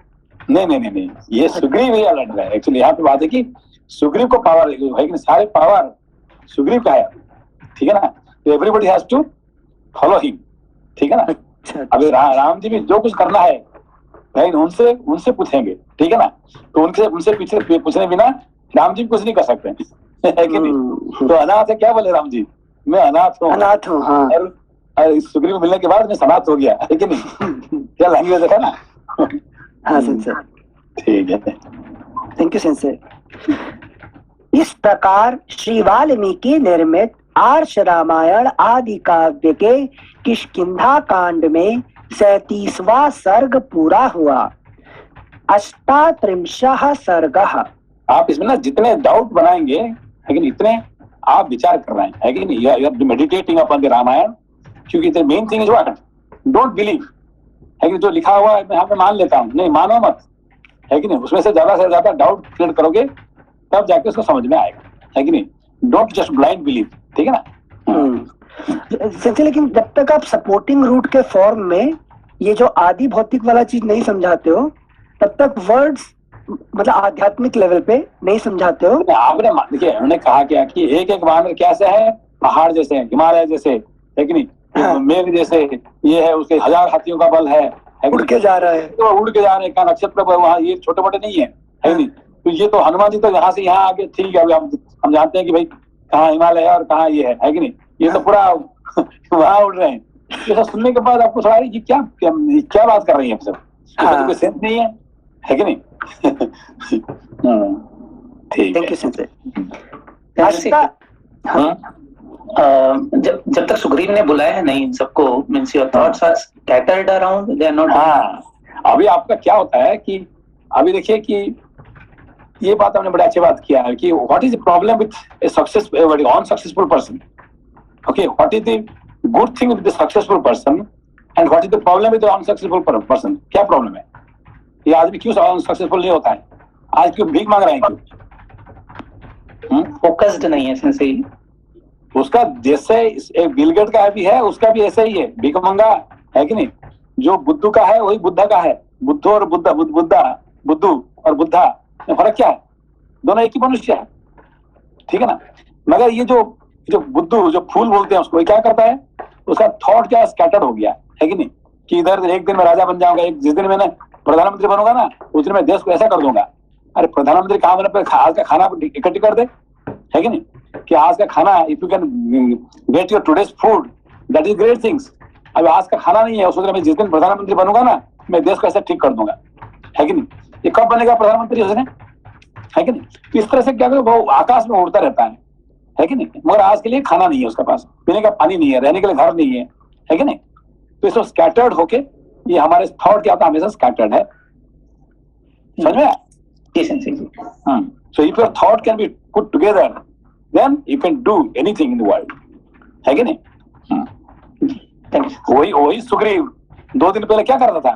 नहीं, ये सुग्रीव ही लड़ रहा है एक्चुअली। यहाँ पे बात है कि सुग्रीव को पावर है कि सारे पावर सुग्रीव का है, ठीक है ना? तो everybody has to follow him, ठीक है ना? अभी राम जी भी जो कुछ करना है भाई उनसे पूछेंगे, ठीक है ना? तो उनसे पीछे पूछने बिना राम जी कुछ नहीं कर सकते है कि नहीं? तो अनाथ है क्या बोले राम जी, मैं अनाथ हूँ। हाँ। और सुग्रीव मिलने के बाद मैं समाप्त हो गया, है कि नहीं? क्या लैंग्वेज देखा ना? हाँ सेंसर, ठीक है, थैंक यू सेंसर। इस प्रकार श्री वाल्मीकि निर्मित आर्ष रामायण आदि काव्य के किष्किंधा कांड में 37वां सर्ग पूरा हुआ। 38 सर्गः। आप इसमें ना जितने डाउट बनाएंगे है कि नहीं, इतने आप विचार कर रहे हैं, है कि नहीं? You are meditating upon the Ramayana, क्योंकि the main thing is what, don't believe, है कि जो लिखा हुआ है मैं यहाँ पे मान लेता हूँ, नहीं मानो मत, है कि नहीं? उसमें से ज्यादा डाउट क्रिएट करोगे तब जाके उसको समझ में आएगा, है कि नहीं? डोंट जस्ट ब्लाइंड बिलीव, ठीक है ना? लेकिन जब तक आप सपोर्टिंग रूट के फॉर्म में ये जो आदि भौतिक वाला चीज नहीं समझाते हो, तब तक वर्ड्स मतलब आध्यात्मिक लेवल पे नहीं समझाते हो। आपने देखिए उन्होंने कहा क्या कि एक एक वानर कैसे है, पहाड़ जैसे, हिमालय जैसे, है कि नहीं? हाँ। मेघ जैसे ये है, उसके 1000 हाथियों का बल है, उड़ के जा रहा है, तो उड़ के जा रहे हैं, का नक्षत्र वहाँ, ये छोटे मोटे नहीं है, है नहीं? तो ये तो हनुमान जी तो यहाँ से यहाँ आगे, ठीक है, अभी हम जानते हैं कि भाई कहाँ हिमालय है और कहाँ ये है कि नहीं? ये तो पूरा वहाँ उड़ रहे हैं। ये सब सुनने के बाद आपको थोड़ा ये क्या बात कर रही है सब, तो कोई सेंस नहीं है कि नहीं? ठीक है। जब तक सुग्रीव ने बुलाया है नहीं सबको, means your thoughts are scattered around, they are not. हाँ, अभी आपका क्या होता है कि अभी देखिए कि ये बात हमने बड़े अच्छी बात किया है कि what is the problem with A successful unsuccessful person. Okay, what is the good thing with the successful person and what is the problem with the unsuccessful person? क्या प्रॉब्लम है? ये आदमी क्यों अनसक्सेसफुल नहीं होता है? आज क्यों भीख मांग रहे हैं? क्यों फोकस्ड नहीं है सही? उसका जैसे एक बिल गेट का भी है, उसका भी ऐसा ही है, भीख मंगा, है कि नहीं? जो बुद्धू का है वही बुद्धा का है। बुद्धू और बुद्धू और बुद्धा में फर्क क्या है? दोनों एक ही मनुष्य है, ठीक है ना? मगर ये जो बुद्धू जो फूल बोलते हैं उसको, क्या करता है? उसका थॉट क्या स्कैटर्ड हो गया, है कि नहीं? कि इधर एक दिन मैं राजा बन जाऊंगा, जिस दिन मैंने प्रधानमंत्री बनूंगा ना उस दिन मैं देश को ऐसा कर दूंगा। अरे प्रधानमंत्री कहाँ बने, आज का खाना इकट्ठी कर दे, है कि नहीं? कि आज का खाना, if you can get your today's food, that is great things. अब आज का खाना नहीं है, सोच रहे मैं जिस दिन प्रधानमंत्री बनूंगा ना मैं देश को ऐसा ठीक कर दूंगा, है कि नहीं? ये कब बनेगा प्रधानमंत्री उसने, है कि नहीं? तो इस तरह से क्या करो, वो आकाश में उड़ता रहता है कि नहीं? मगर आज के लिए खाना नहीं है उसके पास, पीने का पानी नहीं है, रहने के लिए घर नहीं है कि नहीं? तो इसको स्कैटर्ड होके ये हमारे थॉट क्या होता है, हमेशा स्कैटर्ड है, समझ में? So if your thought can be put together, then you can do anything in the world, है कि नहीं? वही सुग्रीव 2 दिन पहले क्या करता था?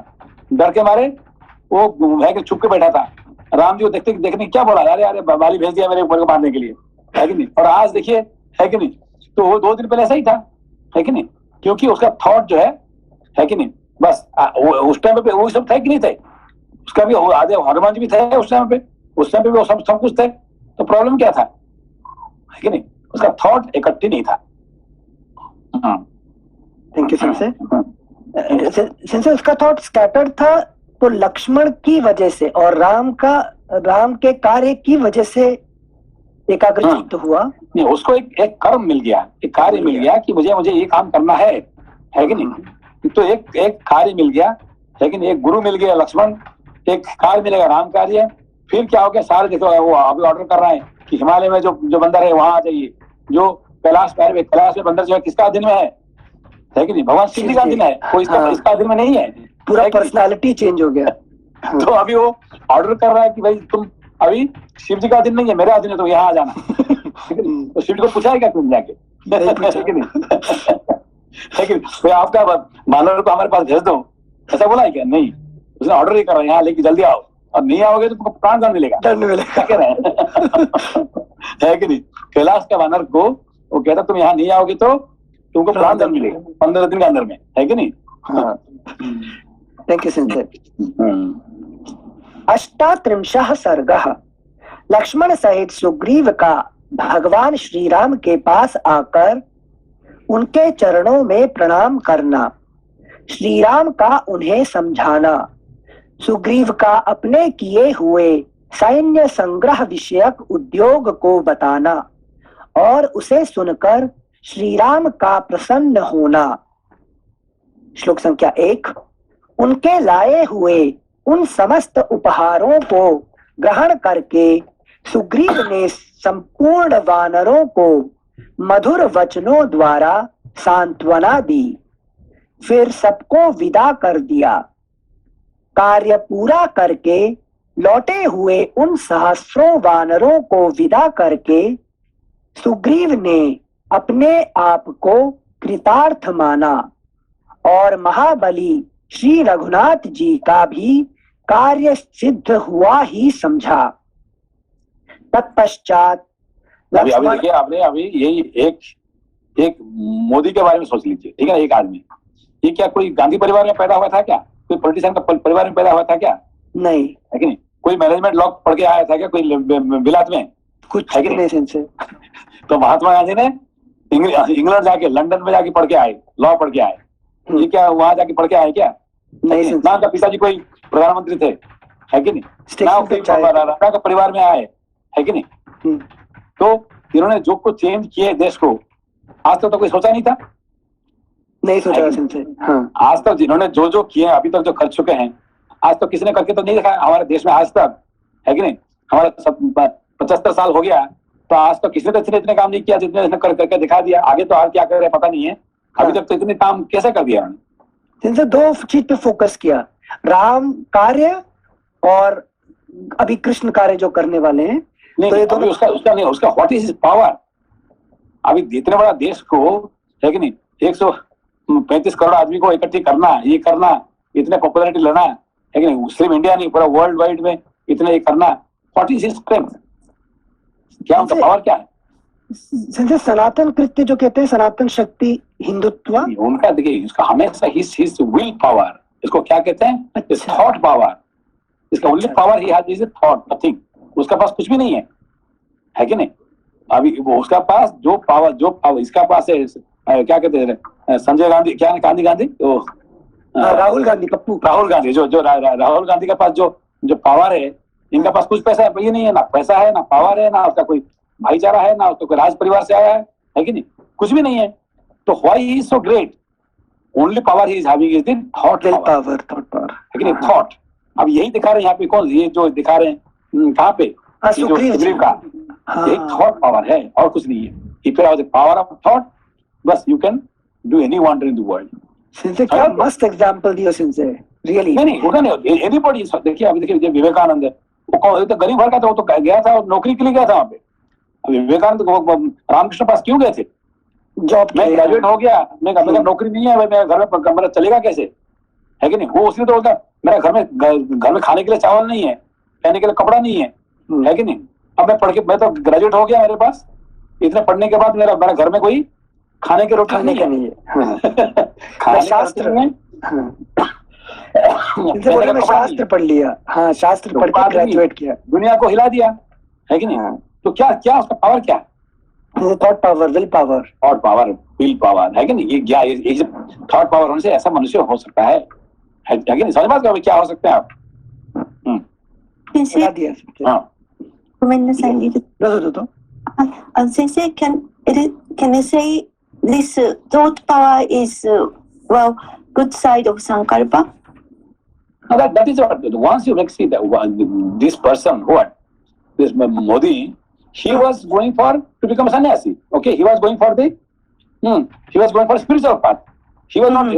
डर के मारे वो है कि छुप के बैठा था। राम जी को देखने क्या बोला, अरे बाली भेज दिया मेरे ऊपर को मारने के लिए, है कि नहीं? और आज देखिए, है कि नहीं? तो वो 2 दिन पहले ऐसा ही था, है कि नहीं? क्योंकि उसका थॉट जो है कि नहीं, बस उस टाइम पे वो सब थे कि नहीं थे? उसका भी आधे हनुमान जी भी थे उस टाइम पे वो सब कुछ थे। तो प्रॉब्लम क्या था, है कि नहीं? उसका थॉट इकट्ठी नहीं था। Thank you sensor. उसका थॉट स्कैटर्ड था तो लक्ष्मण की वजह से और राम के कार्य की वजह से एकाग्रचित्त हुआ। नहीं, उसको एक कर्म मिल गया, एक कार्य मिल गया कि मुझे ये काम करना है कि नहीं? तो एक कार्य मिल गया, लेकिन एक गुरु मिल गया लक्ष्मण, एक कार्य मिलेगा राम कार्य। फिर क्या हो गया, सारे देखो वो अभी ऑर्डर कर रहे हैं कि हिमालय में जो बंदर है वहां आ जाइए। जो कैलाश में बंदर जो है किसका अधीन में है कि नहीं? भगवान शिव जी का अधीन है, कोई इसका अधीन में नहीं है। पूरा पर्सनालिटी चेंज हो गया। तो अभी वो ऑर्डर कर रहा है कि भाई तुम अभी शिव जी का अधीन नहीं है, मेरा अधीन है, तो यहाँ आ जाना। तो शिव जी को पूछा है क्या तुम जाके, है कि नहीं? भाई आपका मानव को हमारे पास भेज दो, ऐसा बोला है क्या? नहीं, उसने ऑर्डर ही कर रहा है यहाँ लेके जल्दी आओ, और नहीं आओगे तो तुमको प्राण दंड मिलेगा, है कि नहीं? कैलाश के वानर को वो कहता तुम यहाँ नहीं आओगे तो तुमको प्राणदंड मिलेगा 15 दिन के अंदर में, है कि नहीं? हाँ, थैंक यू सेंसर। हम्म। 38 सर्गः। लक्ष्मण सहित सुग्रीव का भगवान श्री राम के पास आकर उनके चरणों में प्रणाम करना, श्री राम का उन्हें समझाना, सुग्रीव का अपने किए हुए सैन्य संग्रह विषयक उद्योग को बताना और उसे सुनकर श्री राम का प्रसन्न होना। श्लोक संख्या 1। उनके लाए हुए उन समस्त उपहारों को ग्रहण करके सुग्रीव ने संपूर्ण वानरों को मधुर वचनों द्वारा सांत्वना दी, फिर सबको विदा कर दिया। कार्य पूरा करके लौटे हुए उन सहस्रों वानरों को विदा करके सुग्रीव ने अपने आप को कृतार्थ माना और महाबली श्री रघुनाथ जी का भी कार्य सिद्ध हुआ ही समझा। तत्पश्चात अभी देखिए आपने अभी यही एक मोदी के बारे में सोच लीजिए, ठीक है ना? एक आदमी, ये क्या कोई गांधी परिवार में पैदा हुआ था क्या? कोई पॉलिटिशियन का परिवार में पैदा हुआ था क्या? नहीं, है कि नहीं? कोई मैनेजमेंट लॉ पढ़ के आया था क्या कोई बिलात में? कुछ है कि नहीं? सेंसर। तो महात्मा गांधी ने इंग्लैंड जाके, लंदन में जाके पढ़ के आए, लॉ पढ़ के आए। ये क्या वहां जाके पढ़ के आए क्या? नहीं, ना का पिताजी कोई प्रधानमंत्री थे, है कि नहीं? ना कोई राजा का परिवार में आए, है कि नहीं? तो इन्होंने जो कुछ चेंज किए देश को, आज तक तो कोई सोचा नहीं था। नहीं सोचा सेंसर। हाँ, आज तक जिन्होंने जो जो किए अभी तक जो कर चुके हैं, आज तक किसी ने करके तो नहीं देखा हमारे देश में आज तक, है कि नहीं? हमारा 75 साल हो गया, तो आज तक किसी ने इतने काम नहीं किया जितने इसने करके दिखा दिया। आगे तो और क्या कर रहे पता नहीं है, अभी तक तो इतने काम कैसे कर दिया सेंसर? दो चीज पे फोकस किया, राम कार्य और अभी कृष्ण कार्य जो करने वाले हैं। नहीं, तो ये अभी उसका नहीं, उसका व्हाट इज पावर। अभी इतने बड़ा देश को, है कि नहीं, 135 करोड़ आदमी को इकट्ठी करना, ये करना, इतने पॉपुलैरिटी लेना, है कि नहीं? सिर्फ इंडिया नहीं, पूरा वर्ल्ड वाइड में इतने ये करना, व्हाट इज हिज स्ट्रेंथ? क्या उनका पावर क्या है? संजय, सनातन कृत्य जो कहते हैं, सनातन शक्ति, हिंदुत्व, उनका देखिए, इसका हमेशा हिज विल पावर, इसको क्या कहते हैं? Thought power. इसका ओनली पावर ही हैज इज थॉट, नथिंग। उसका पास कुछ भी नहीं है कि नहीं? अभी वो उसका पास जो पावर इसका पास है, क्या कहते हैं, संजय गांधी, क्या गांधी तो राहुल गांधी, पप्पू राहुल गांधी, जो राहुल गांधी के पास जो पावर है, इनका पास कुछ पैसा है ये नहीं है, ना पैसा है, ना पावर है, ना उसका कोई भाईचारा है, ना उसका कोई राज परिवार से आया है कि नहीं? कुछ भी नहीं है। तो why he is so great? Only power he is having is the thought power, है कि नहीं? थॉट। अब यही दिखा रहे हैं यहाँ पे, कौन ये जो दिखा रहे हैं कहाँ पे, सुग्रीव का, यही थॉट पावर है और कुछ नहीं है। If you have the power of thought, बस you can do any wonder in the world. Since क्या मस्त एग्जांपल दिया सिंसे, रियली। नहीं होगा नहीं, एनीबॉडी। देखिए अभी देखिए विवेकानंद, वो तो गरीब घर का था, वो तो गया था नौकरी के लिए गया था वहाँ पे। विवेकानंद रामकृष्ण पास क्यों गए थे? जॉब, मैं ग्रेजुएट हो गया, मैं नौकरी नहीं है, मेरे घर में मेरा चलेगा कैसे, है कि नहीं? वो उसने तो बोलता मेरा घर में खाने के लिए चावल नहीं है, पहनने के लिए कपड़ा नहीं है कि नहीं? अब मैं पढ़ के, मैं तो ग्रेजुएट हो गया, मेरे पास इतने पढ़ने के बाद मेरा घर में कोई खाने के रोटी नहीं है। शास्त्र में शास्त्र पढ़ लिया, हाँ, शास्त्र पढ़ के ग्रेजुएट किया, दुनिया को हिला दिया, है कि नहीं? तो क्या उसका पावर क्या? Thought power, will power, thought power, will power, है कि नहीं? ये क्या, ये थॉट पावर होने से ऐसा मनुष्य हो सकता है कि नहीं? समझ बात क्या हो सकते हैं आप? Can you say this thought power is good side of Sankalpa? No, that is what, once you see that this person, this Modi, he was going to become a sannyasi. Okay, he was going for spiritual path. He was not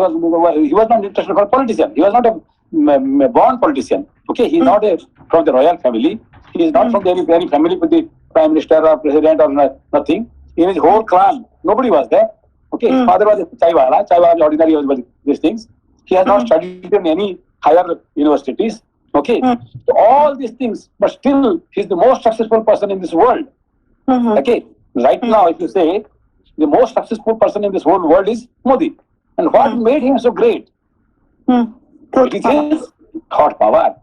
interested for politician. He was not a born politician. Okay, he is not from the royal family. He is not from any family with the prime minister or president or nothing. In his whole clan, nobody was there. Okay, his father was a chai ordinary was these things. He has not studied in any higher universities. Okay, so all these things, but still he is the most successful person in this world. Okay, right now if you say the most successful person in this whole world is Modi. And what made him so great? Thought It is power. his thought power.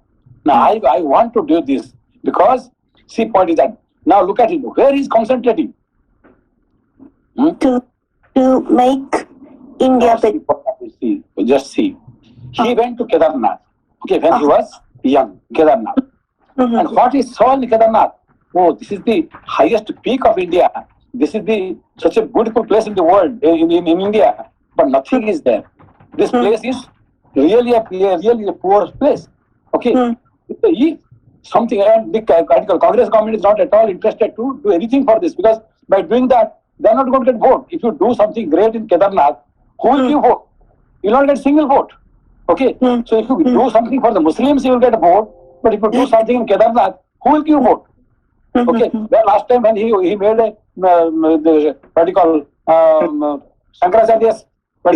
Now I want to do this because, see, point is that now look at it. Where he is concentrating? To make India better. Just see. He went to Kedarnath. Okay, when he was young, Kedarnath. And what he saw in Kedarnath? Oh, this is the highest peak of India. This is the such a beautiful place in the world, in India. But nothing is there. This place is really a poor place. Okay, he something, and the Congress government is not at all interested to do anything for this, because by doing that, they are not going to get vote. If you do something great in Kedarnath, who will give vote? You will not get single vote. Okay, so if you do something for the Muslims, you will get a vote. But if you do something in Kedarnath, who will give vote? Okay, then last time when he made a what do you call Shankaracharya's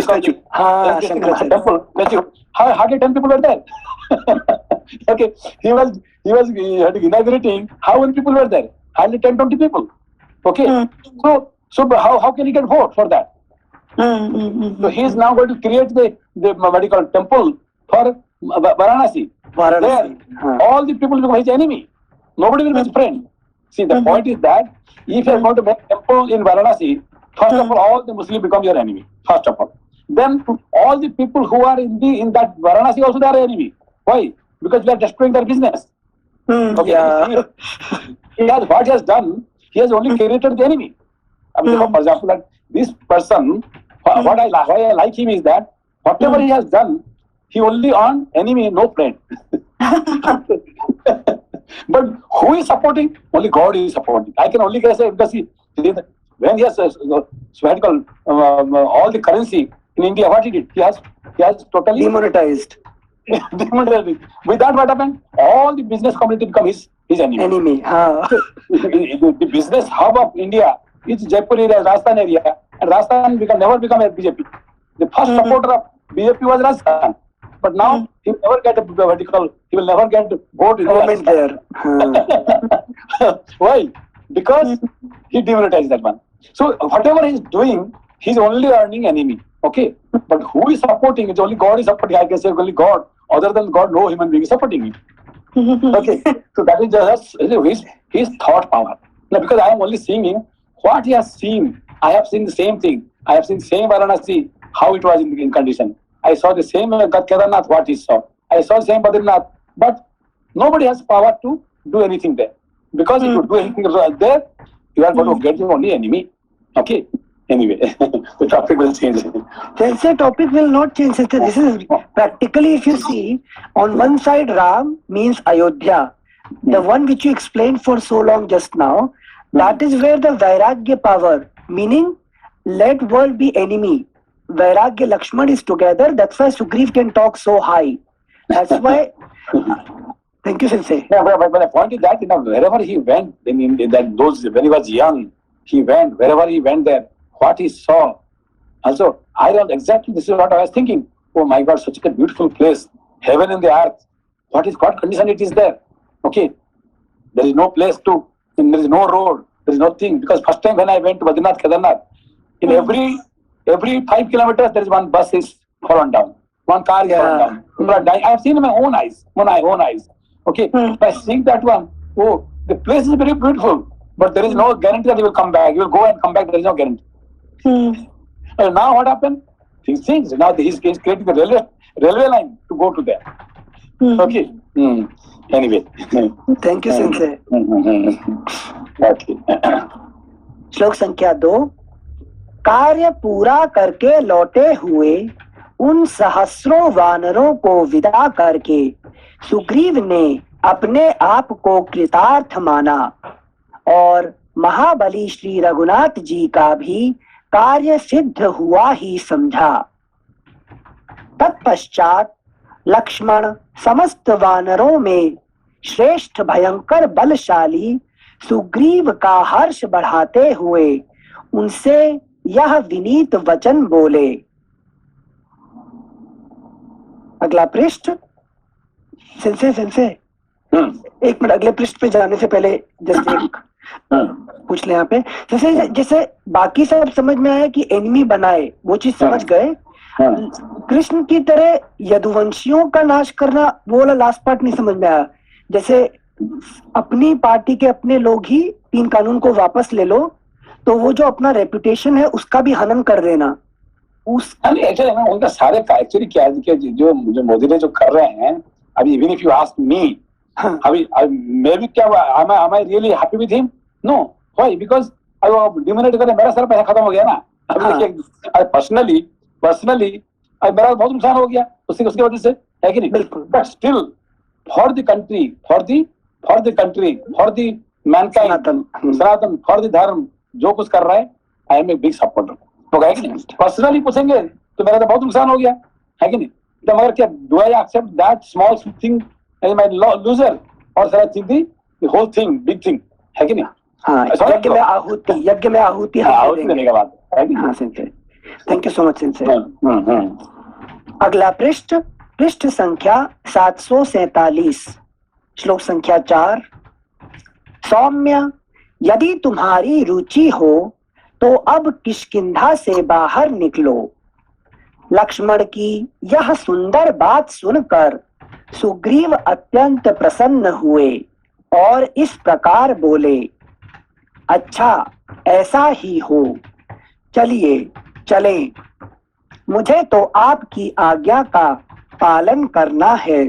statue. Shankaracharya. temple statue. Hardly 10 people were there. Okay, he was inaugurating. How many people were there? Hardly 10-20 people. Okay, so how can he get vote for that? So he is now going to create the what do you call temple for Varanasi. Varanasi. There, all the people will become his enemy. Nobody will be his friend. See, the point is that if you are going to make temple in Varanasi, first of all the Muslims become your enemy. First of all, then all the people who are in that Varanasi also they are enemy. Why? Because we are destroying their business. Okay. Yeah. What he has done, he has only created the enemy. I mean, for example, that this person, why I like him is that whatever he has done, he only earned enemy, no friend. But who is supporting? Only God is supporting. I can only say because when he has all the currency in India, what he did? He has totally Demonetized. demonetized. With that, what happened? All the business community become his enemy. Enemy. The business hub of India is Jaipur area, Rajasthan area, and Rajasthan never become a BJP. The first supporter of BJP was Rajasthan, but now he will never get a vertical. He will never get vote in Government there. Why? Because he demonetized that one. So whatever he is doing, he is only earning enemy. Okay, but who is supporting? It's only God is supporting. I can say only God. Other than God, no human being is supporting him. Okay, so that is just his thought power. Now, because I am only seeing him, what he has seen, I have seen the same thing. I have seen the same Varanasi, how it was in condition. I saw the same Kedarnath, what he saw. I saw the same Badrinath, but nobody has power to do anything there. Because if you do anything there, you are going to get your only enemy. Okay. Anyway, the topic will change. The topic will not change. This is practically, if you see, on one side Ram means Ayodhya, the one which you explained for so long just now. That is where the Vairagya power, meaning let world be enemy. Vairagya Lakshman is together. That's why Sugriv can talk so high. That's why. Thank you, Sensei. Yeah, but the point is that wherever he went, when he was young, he went wherever he went there. What he saw, also I don't exactly. This is what I was thinking. Oh my God, such a beautiful place, heaven and the earth. What condition it is there? Okay, there is no place to. There is no road. There is nothing, because first time when I went to Badrinath, Kedarnath, in every 5 kilometers there is one bus is fallen down, one car is fallen down. People are dying. I have seen in my own eyes. Okay, by seeing that one, oh, the place is very beautiful, but there is no guarantee that he will come back. He will go and come back. There is no guarantee. Now what happened? Things change. Now he is creating the railway line to go to there. Okay. Anyway. Thank you, Sensei. Okay. श्लोक संख्या 2। कार्य पूरा करके लौटे हुए उन सहस्रों वानरों को विदा करके सुग्रीव ने अपने आप को कृतार्थ माना और महाबली श्री रघुनाथ जी का भी कार्य सिद्ध हुआ ही समझा। तत्पश्चात लक्ष्मण समस्त वानरों में श्रेष्ठ भयंकर बलशाली सुग्रीव का हर्ष बढ़ाते हुए उनसे यह विनीत वचन बोले। अगला पृष्ठ। सेंसे एक मिनट, अगले पृष्ठ पे जाने से पहले जस्ट एक पूछ ले यहाँ पे, जैसे जैसे बाकी सब समझ में आया कि एनिमी बनाए, वो चीज समझ गए। कृष्ण की तरह यदुवंशियों का नाश करना, वो वाला लास्ट पार्ट नहीं समझ में आया। जैसे अपनी पार्टी के अपने लोग ही 3 कानून को वापस ले लो, तो वो जो अपना रेपुटेशन है उसका भी हनन कर देना। उस एक्चुअली उनका सारे एक्चुअली क्या है कि जो मोदी ने जो कर रहे हैं अभी, even if you ask me, अभी मैं भी क्या am I really happy with him? No. Why? Because डिमोनेट करने मेरा सारा पैसा खत्म हो गया ना। अभी पर्सनली मेरा बहुत नुकसान हो गया उसकी वजह से, है कि नहीं? बिल्कुल। But still for the country, for the mankind, Sanatan, for the dharma, जो कुछ कर रहा है, I am a big supporter. तो है कि नहीं? पर्सनली पूछेंगे तो मेरा तो बहुत नुकसान हो गया, है कि नहीं? तो मगर क्या do I accept that small thing as my loser, और सारा thing the whole thing big thing, है कि नहीं? हाँ, यज्ञ में आहुति देने का बात है कि? हाँ sensei, thank you so much sensei. अगला पृष्ठ संख्या 747, श्लोक संख्या 4। सौम्य, यदि तुम्हारी रुचि हो तो अब किष्किंधा से बाहर निकलो। लक्ष्मण की यह सुंदर बात सुनकर सुग्रीव अत्यंत प्रसन्न हुए और इस प्रकार बोले, अच्छा ऐसा ही हो, चलिए चलें, मुझे तो आपकी आज्ञा का पालन करना है।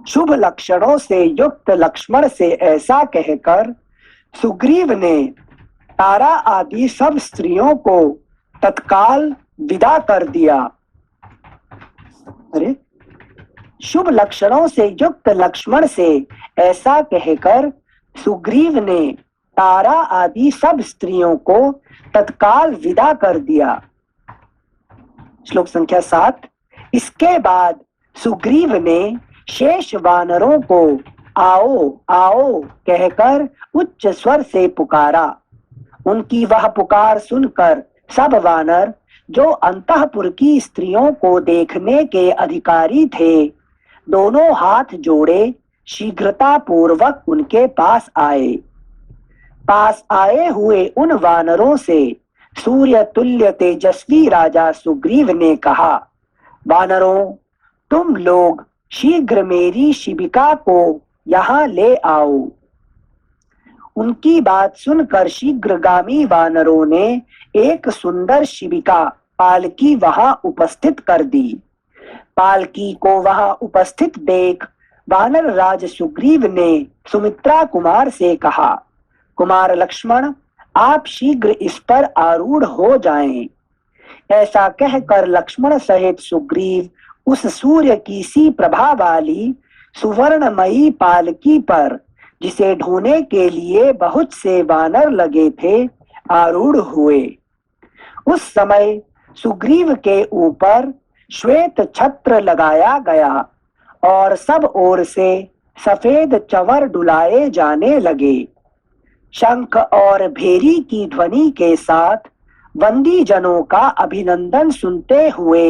शुभ लक्षणों से युक्त लक्ष्मण से ऐसा कहकर सुग्रीव ने तारा आदि सब स्त्रियों को तत्काल विदा कर दिया। अरे, शुभ लक्षणों से युक्त लक्ष्मण से ऐसा कहकर सुग्रीव ने तारा आदि सब स्त्रियों को तत्काल विदा कर दिया। श्लोक संख्या 7। इसके बाद सुग्रीव ने शेष वानरों को आओ आओ कहकर उच्च स्वर से पुकारा। उनकी वह पुकार सुनकर सब वानर जो अंतःपुर की स्त्रियों को देखने के अधिकारी थे, दोनों हाथ जोड़े शीघ्रता पूर्वक उनके पास आए। पास आए हुए उन वानरों से सूर्य तुल्य तेजस्वी राजा सुग्रीव ने कहा, वानरों, तुम लोग शीघ्र मेरी शिबिका को यहाँ ले आओ। उनकी बात सुनकर शीघ्रगामी वानरों ने एक सुंदर शिबिका पालकी वहां उपस्थित कर दी। पालकी को वहां उपस्थित देख वानर राज सुग्रीव ने सुमित्रा कुमार से कहा, कुमार लक्ष्मण, आप शीघ्र इस पर आरूढ़ हो जाएं। ऐसा कहकर लक्ष्मण सहित सुग्रीव उस सूर्य की सी प्रभा वाली सुवर्णमयी पालकी पर, जिसे ढोने के लिए बहुत से वानर लगे थे, आरूढ़ हुए। उस समय सुग्रीव के ऊपर श्वेत छत्र लगाया गया और सब ओर से सफेद चंवर डुलाए जाने लगे। शंख और भेरी की ध्वनि के साथ बंदी जनों का अभिनंदन सुनते हुए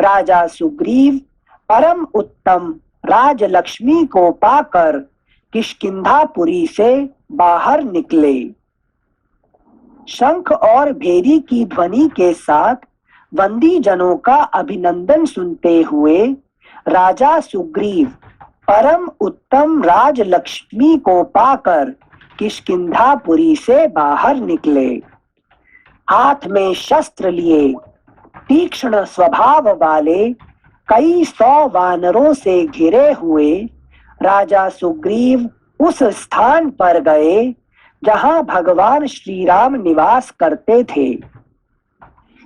राजा सुग्रीव परम उत्तम राजलक्ष्मी को पाकर किष्किंधापुरी से बाहर निकले। शंख और भेरी की ध्वनि के साथ बंदी जनों का अभिनंदन सुनते हुए राजा सुग्रीव परम उत्तम राजलक्ष्मी को पाकर किष्किंधापुरी से बाहर निकले। हाथ में शस्त्र लिए तीक्ष्ण स्वभाव वाले कई 100 वानरों से घिरे हुए राजा सुग्रीव उस स्थान पर गए जहां भगवान श्री राम निवास करते थे।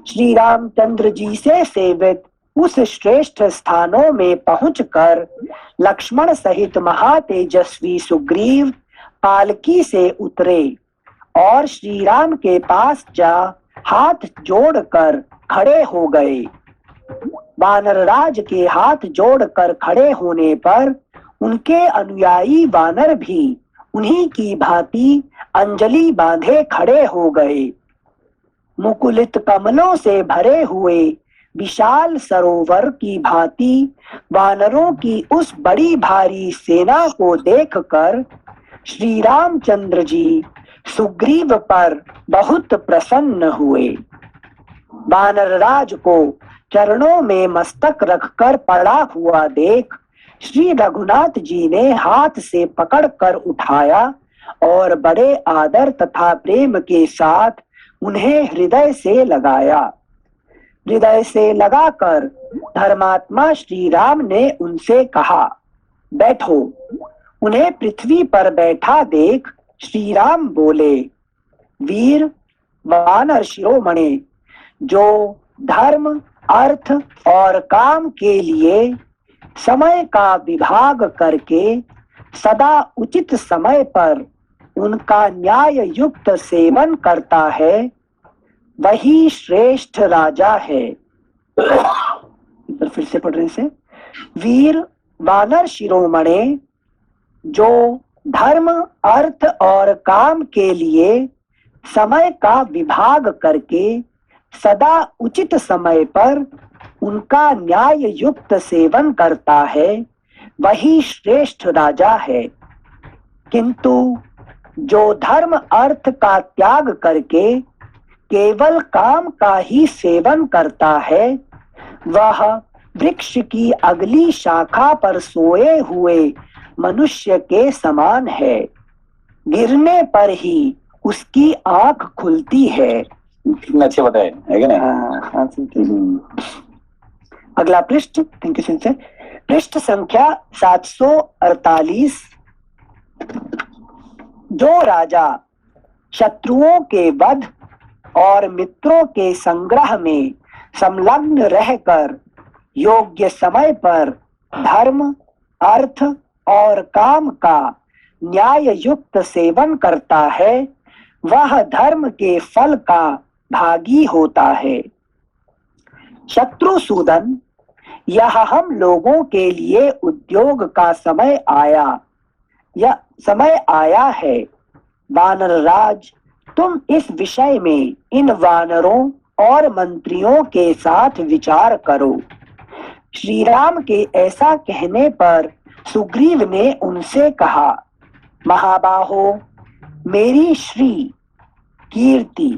श्री रामचंद्र जी से सेवित उस श्रेष्ठ स्थानों में पहुंचकर लक्ष्मण सहित महातेजस्वी सुग्रीव पालकी से उतरे और श्री राम के पास जा हाथ जोड़कर खड़े हो गए। वानर राज के हाथ जोड़कर खड़े होने पर उनके अनुयायी वानर भी उन्हीं की भांति अंजलि बांधे खड़े हो गए। मुकुलित कमलों से भरे हुए विशाल सरोवर की भांति वानरों की उस बड़ी भारी सेना को देखकर श्री रामचंद्र जी सुग्रीव पर बहुत प्रसन्न हुए। वानर राज को चरणों में मस्तक रखकर पड़ा हुआ देख श्री रघुनाथ जी ने हाथ से पकड़कर उठाया और बड़े आदर तथा प्रेम के साथ उन्हें हृदय से लगाया। हृदय से लगाकर धर्मात्मा श्री राम ने उनसे कहा, बैठो। उन्हें पृथ्वी पर बैठा देख श्री राम बोले, वीर वानर शिरोमणि, जो धर्म अर्थ और काम के लिए समय का विभाग करके सदा उचित समय पर उनका न्याय युक्त सेवन करता है, वही श्रेष्ठ राजा है। फिर से पढ़ रहे से, वीर वानर शिरोमणि, जो धर्म अर्थ और काम के लिए समय का विभाग करके सदा उचित समय पर उनका न्याय युक्त सेवन करता है, वही श्रेष्ठ राजा है। किंतु जो धर्म अर्थ का त्याग करके केवल काम का ही सेवन करता है, वह वृक्ष की अगली शाखा पर सोए हुए मनुष्य के समान है। गिरने पर ही उसकी आंख खुलती है। कितना अच्छे बताए है कि नहीं? अगला पृष्ठ, थैंक यू सिंह। पृष्ठ संख्या 748। जो राजा शत्रुओं के वध और मित्रों के संग्रह में संलग्न रहकर योग्य समय पर धर्म अर्थ और काम का न्याय युक्त सेवन करता है, वह धर्म के फल का भागी होता है। शत्रुसूदन, यह हम लोगों के लिए उद्योग का समय आया है। वानर राज, तुम इस विषय में इन वानरों और मंत्रियों के साथ विचार करो। श्री राम के ऐसा कहने पर सुग्रीव ने उनसे कहा, महाबाहो, मेरी श्री कीर्ति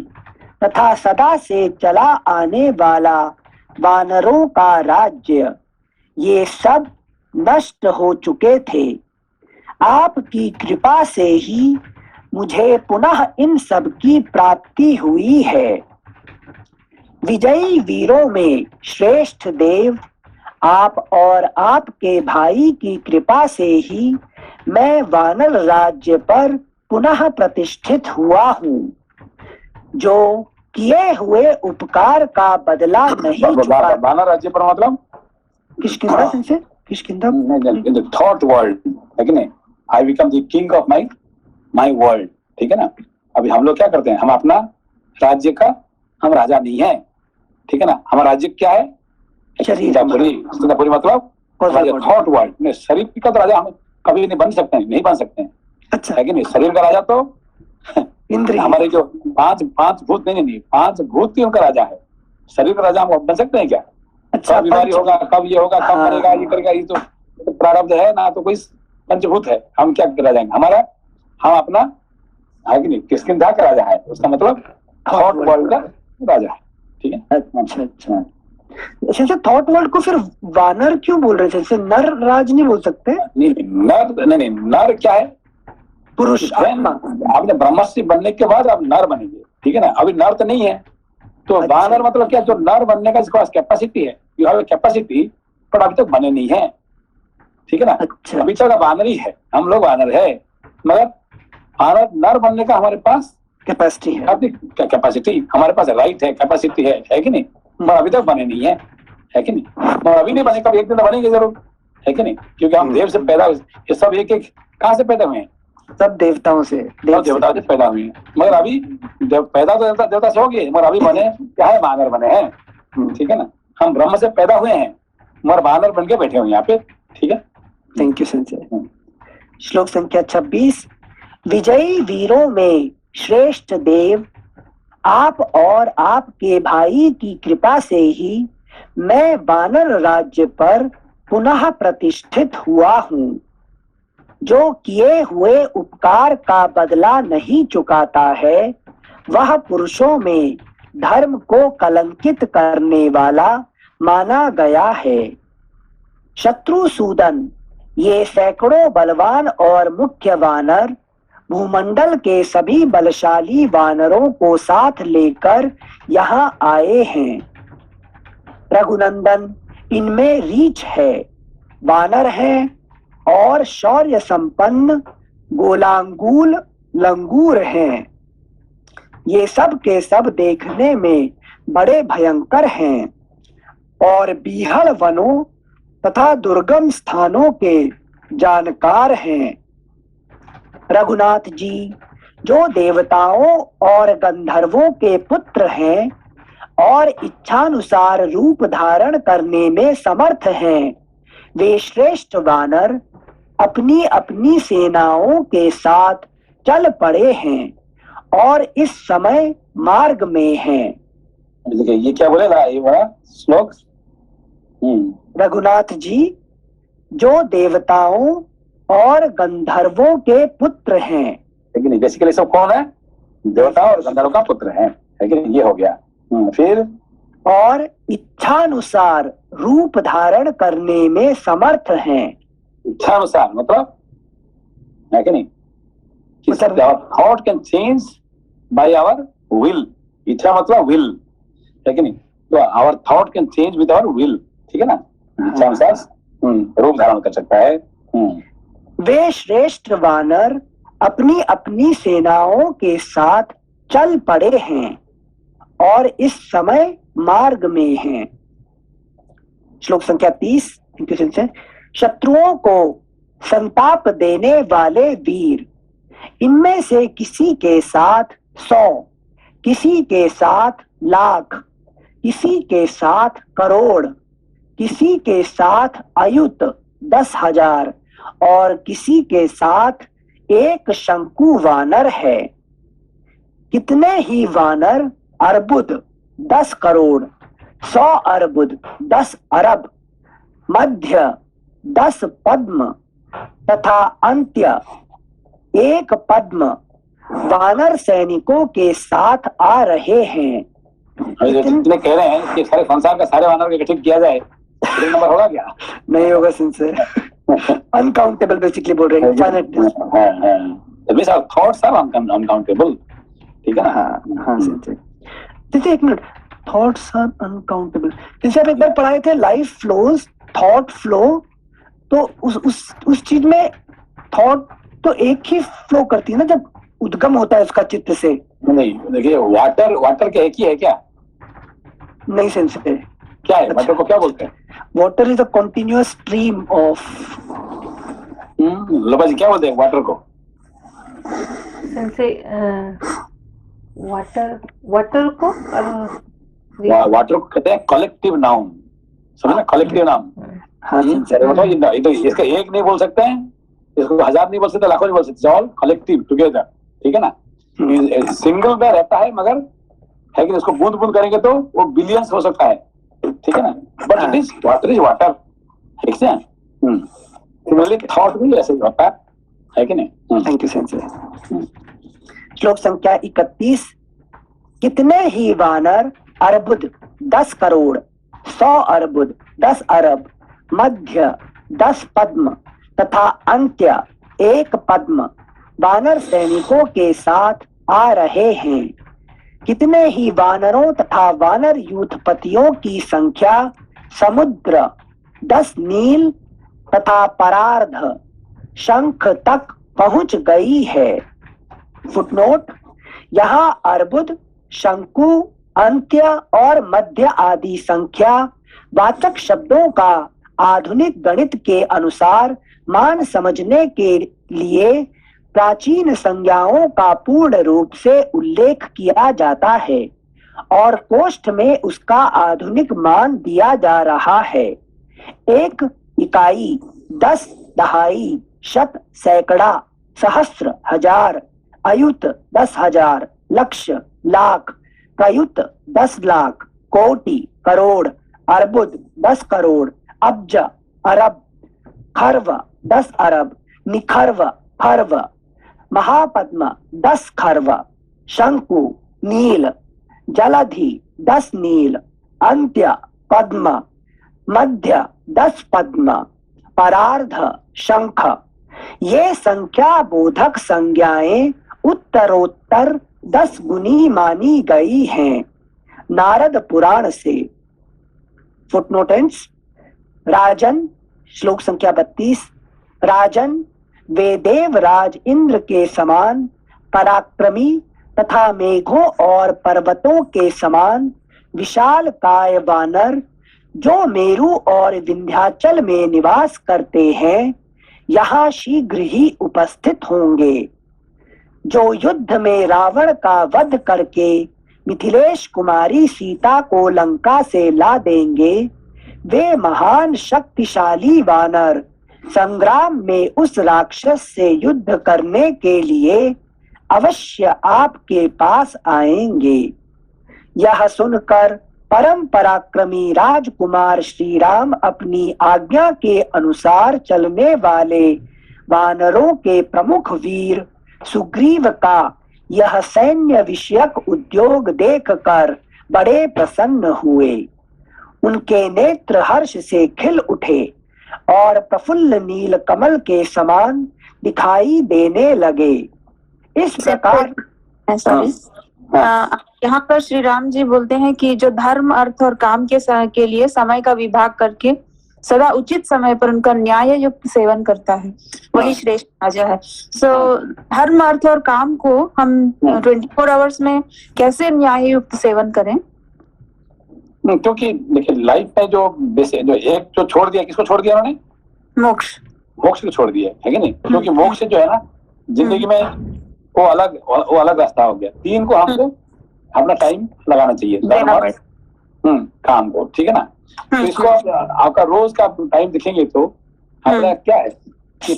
तथा सदा से चला आने वाला वानरों का राज्य, ये सब नष्ट हो चुके थे। आपकी कृपा से ही मुझे पुनः इन सब की प्राप्ति हुई है। विजयी वीरों में श्रेष्ठ देव आप और आपके भाई की कृपा से ही मैं वानर राज्य पर पुनः प्रतिष्ठित हुआ हूँ। जो किए हुए उपकार का बदला नहीं चुका। वानर राज्य पर मतलब किष्किंधा से Kishkindha in the thought world है कि नहीं? I become the king of my world, ठीक है ना? अभी हम लोग क्या करते हैं, हम अपना राज्य का हम राजा नहीं है, ठीक है ना? हमारा राज्य क्या है? स्थितापुरी मतलब थॉट वर्ल्ड में शरीर का तो राजा हम कभी नहीं बन सकते हैं, नहीं बन सकते हैं। अच्छा है कि नहीं? शरीर का राजा तो इंद्रिय, हमारे जो पांच भूत नहीं, 5 भूत ही उनका राजा है। शरीर का राजा हम बन सकते हैं क्या? अच्छा, कब बीमारी होगा, कब ये होगा, कब मरेगा, ये करेगा, ये तो प्रारब्ध है ना, तो कोई पंचभूत है, हम क्या करा जाएंगे? हमारा हम अपना है कि नहीं, किष्किंधा का राजा है, उसका मतलब थॉट वर्ल्ड का राजा है, ठीक है? अच्छा थॉट वर्ल्ड को फिर वानर क्यों बोल रहे थे? जैसे नर राज नहीं बोल सकते? नहीं, नर क्या है? पुरुष आत्मा। आपने ब्रह्मस्य बनने के बाद आप नर बनेंगे, ठीक है ना? अभी नर तो नहीं है, तो अच्छा। वानर मतलब क्या? जो नर बनने का जिसके पास कैपेसिटी है, यू हैव कैपेसिटी, पर अभी तक बने नहीं है, ठीक है ना? अच्छा। अभी तक वानर ही है, हम लोग वानर है, मगर वानर नर बनने का हमारे पास कैपेसिटी है। अपनी कैपेसिटी हमारे पास राइट है, कैपेसिटी है कि नहीं? पर अभी तक बने नहीं है कि नहीं? और अभी नहीं बने, कभी एक दिन तो बनेंगे जरूर, है कि नहीं? क्योंकि हम देव से पैदा, ये सब एक कहाँ से पैदा हुए हैं? सब देवताओं से देवताओं से पैदा हुए हैं, मगर अभी पैदा तो देवता से हो गए, मगर अभी बने क्या है? वानर बने हैं, ठीक है ना? हम ब्रह्म से पैदा हुए हैं, मगर वानर बन के बैठे हुए यहाँ पे, ठीक है? Thank you Sanjay. श्लोक संख्या 26। विजयी वीरों में श्रेष्ठ देव आप और आपके भाई की कृपा से ही मैं वानर राज्य पर पुनः प्रतिष्ठित हुआ हूँ। जो किए हुए उपकार का बदला नहीं चुकाता है वह पुरुषों में धर्म को कलंकित करने वाला माना गया है। शत्रुसूदन, ये सैकड़ों बलवान और मुख्य वानर भूमंडल के सभी बलशाली वानरों को साथ लेकर यहाँ आए हैं। रघुनंदन, इनमें रीछ है, वानर हैं और शौर्य संपन्न गोलांगूल लंगूर हैं। ये सब के सब देखने में बड़े भयंकर हैं और बीहड़ वनों तथा दुर्गम स्थानों के जानकार हैं। रघुनाथ जी, जो देवताओं और गंधर्वों के पुत्र हैं और इच्छानुसार रूप धारण करने में समर्थ हैं, वे श्रेष्ठ वानर अपनी अपनी सेनाओं के साथ चल पड़े हैं और इस समय मार्ग में हैं। देखिए ये क्या बोलेगा ये बड़ा श्लोक। रघुनाथ जी, जो देवताओं और गंधर्वों के पुत्र हैं, लेकिन बेसिकली सब कौन है? देवता और गंधर्व का पुत्र है कि नहीं? ये हो गया। फिर और इच्छानुसार रूप धारण करने में समर्थ हैं। इच्छानुसार मतलब है कि नहीं? Thought can change by our will. इच्छा मतलब विल है कि नहीं? तो our thought can change with our will, ठीक है ना? इच्छानुसार रूप धारण कर सकता है। वे श्रेष्ठ वानर अपनी अपनी सेनाओं के साथ चल पड़े हैं और इस समय मार्ग में हैं। श्लोक संख्या 30। शत्रुओं को संताप देने वाले वीर, इनमें से किसी के साथ 100, किसी के साथ लाख, किसी के साथ करोड़, किसी के साथ अयुत 10,000 और किसी के साथ एक शंकु वानर है। कितने ही वानर अर्बुद 10 करोड़, 100 अर्बुद 10 अरब, मध्य 10 पद्म तथा अंत्य 1 पद्म वानर सैनिकों के साथ आ रहे हैं। जितने कह रहे हैं कि सारे संसार का सारे वानर को इकट्ठे किया जाए, एक नंबर होगा क्या? नहीं होगा सिंसियर। अनकाउंटेबल बेसिकली बोल रहे हैं। थॉट्स आर अनकाउंटेबल, ठीक है ना? हाँ जैसे एक मिनट, थॉट्स आर अनकाउंटेबल, जैसे आप एक बार पढ़ाए थे लाइफ फ्लोज, थॉट फ्लो, तो उस चीज में थॉट तो एक ही फ्लो करती है ना जब उद्गम होता है उसका चित्त से। नहीं देखिए, वाटर के एक ही है क्या? नहीं सेंस है। क्या है? वाटर को क्या बोलते हैं? Water is a continuous stream of. लोबा जी क्या बोलते हैं वाटर को? वाटर को वाटर को कहते हैं कलेक्टिव नाउन, समझ ना? Collective noun. हाँ तो इसका एक नहीं बोल सकते हैं, इसको 1000 नहीं बोल सकते, लाखों नहीं बोल सकते, ऑल कलेक्टिव टुगेदर, ठीक है ना? सिंगल में रहता है मगर है कि इसको बूंद बूंद करेंगे तो वो बिलियंस हो सकता है, ठीक है ना? बट इट इज वाटर, ठीक है? सिमिलरली थॉट भी ऐसे ही होता है कि नहीं? Thank you sensor. श्लोक संख्या 31। कितने ही वानर अर्बुद 10 करोड़, 100 अर्बुद 10 अरब, मध्य 10 पद्म तथा अंत्य 1 पद्म वानर सैनिकों के साथ आ रहे हैं। कितने ही वानरों तथा वानर यूथपतियों की संख्या समुद्र 10 नील तथा परार्ध शंख तक पहुंच गई है। फुटनोट, यहाँ अर्बुद, शंकु, अंत्य और मध्य आदि संख्या वाचक शब्दों का आधुनिक गणित के अनुसार मान समझने के लिए प्राचीन संज्ञाओं का पूर्ण रूप से उल्लेख किया जाता है और कोष्ठ में उसका आधुनिक मान दिया जा रहा है। एक इकाई 10, दहाई, शत, सैकड़ा, सहस्त्र, हजार, अयुत 10,000, लक्ष, लाख, प्रयुत 10 लाख, कोटि, करोड़, अर्बुद 10 करोड़, अब्ज, अरब, खर्व 10 अरब, निखर्व खर्व, महापद्म 10 खर्व, शंकु नील, जलधि 10 नील, अंत्य पद्म, मध्य 10 पद्म, परार्ध शंख। ये संख्या बोधक संज्ञाएं उत्तरोत्तर 10 गुनी मानी गई हैं नारद पुराण से। फुटनोटेंस। राजन, श्लोक संख्या 32, राजन वे देवराज इंद्र के समान पराक्रमी तथा मेघों और पर्वतों के समान विशाल काय वानर जो मेरु और विंध्याचल में निवास करते हैं यहाँ शीघ्र ही उपस्थित होंगे। जो युद्ध में रावण का वध करके मिथिलेश कुमारी सीता को लंका से ला देंगे, वे महान शक्तिशाली वानर संग्राम में उस राक्षस से युद्ध करने के लिए अवश्य आपके पास आएंगे। यह सुनकर परम पराक्रमी राजकुमार श्री राम अपनी आज्ञा के अनुसार चलने वाले वानरों के प्रमुख वीर सुग्रीव का यह सैन्य विषयक उद्योग देखकर बड़े प्रसन्न हुए। उनके नेत्र हर्ष से खिल उठे और प्रफुल्ल नील कमल के समान दिखाई देने लगे। इस प्रकार यहाँ पर श्री राम जी बोलते हैं कि जो धर्म अर्थ और काम के लिए समय का विभाग करके सदा उचित समय पर उनका न्याय युक्त सेवन करता है, वही श्रेष्ठ राजा है। सो धर्म अर्थ और काम को हम 24 आवर्स में कैसे न्याय युक्त सेवन करें? क्योंकि देखिए लाइफ में जो एक जो छोड़ दिया, किसको छोड़ दिया उन्होंने? मोक्ष। मोक्ष को छोड़ दिया है कि नहीं? क्योंकि मोक्ष जो है ना जिंदगी में वो अलग रास्ता हो गया। 3 को हमको अपना टाइम लगाना चाहिए, काम को, ठीक है ना? तो इसको आपका रोज का टाइम देखेंगे तो अपना क्या है कि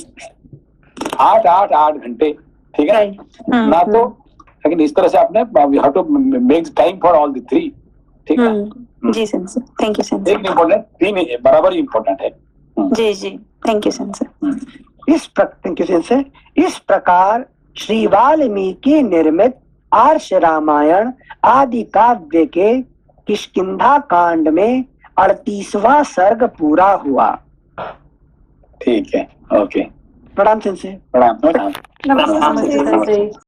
8 घंटे, ठीक है ना? तो लेकिन इस तरह से आपने we have to make time for all the 3, ठीक है? जी सेंसर, थैंक यू सेंसर। एक इम्पोर्टेंट, 3 बराबर इम्पोर्टेंट है। जी जी, थैंक यू सेंसर। थैंक यू सेंसर। इस प्रकार श्री वाल्मीकि निर्मित आर्ष रामायण आदि काव्य के किष्किंधा कांड में 38वां सर्ग पूरा हुआ। ठीक है, ओके। प्रणाम सेंसर। प्रणाम। नमस्ते।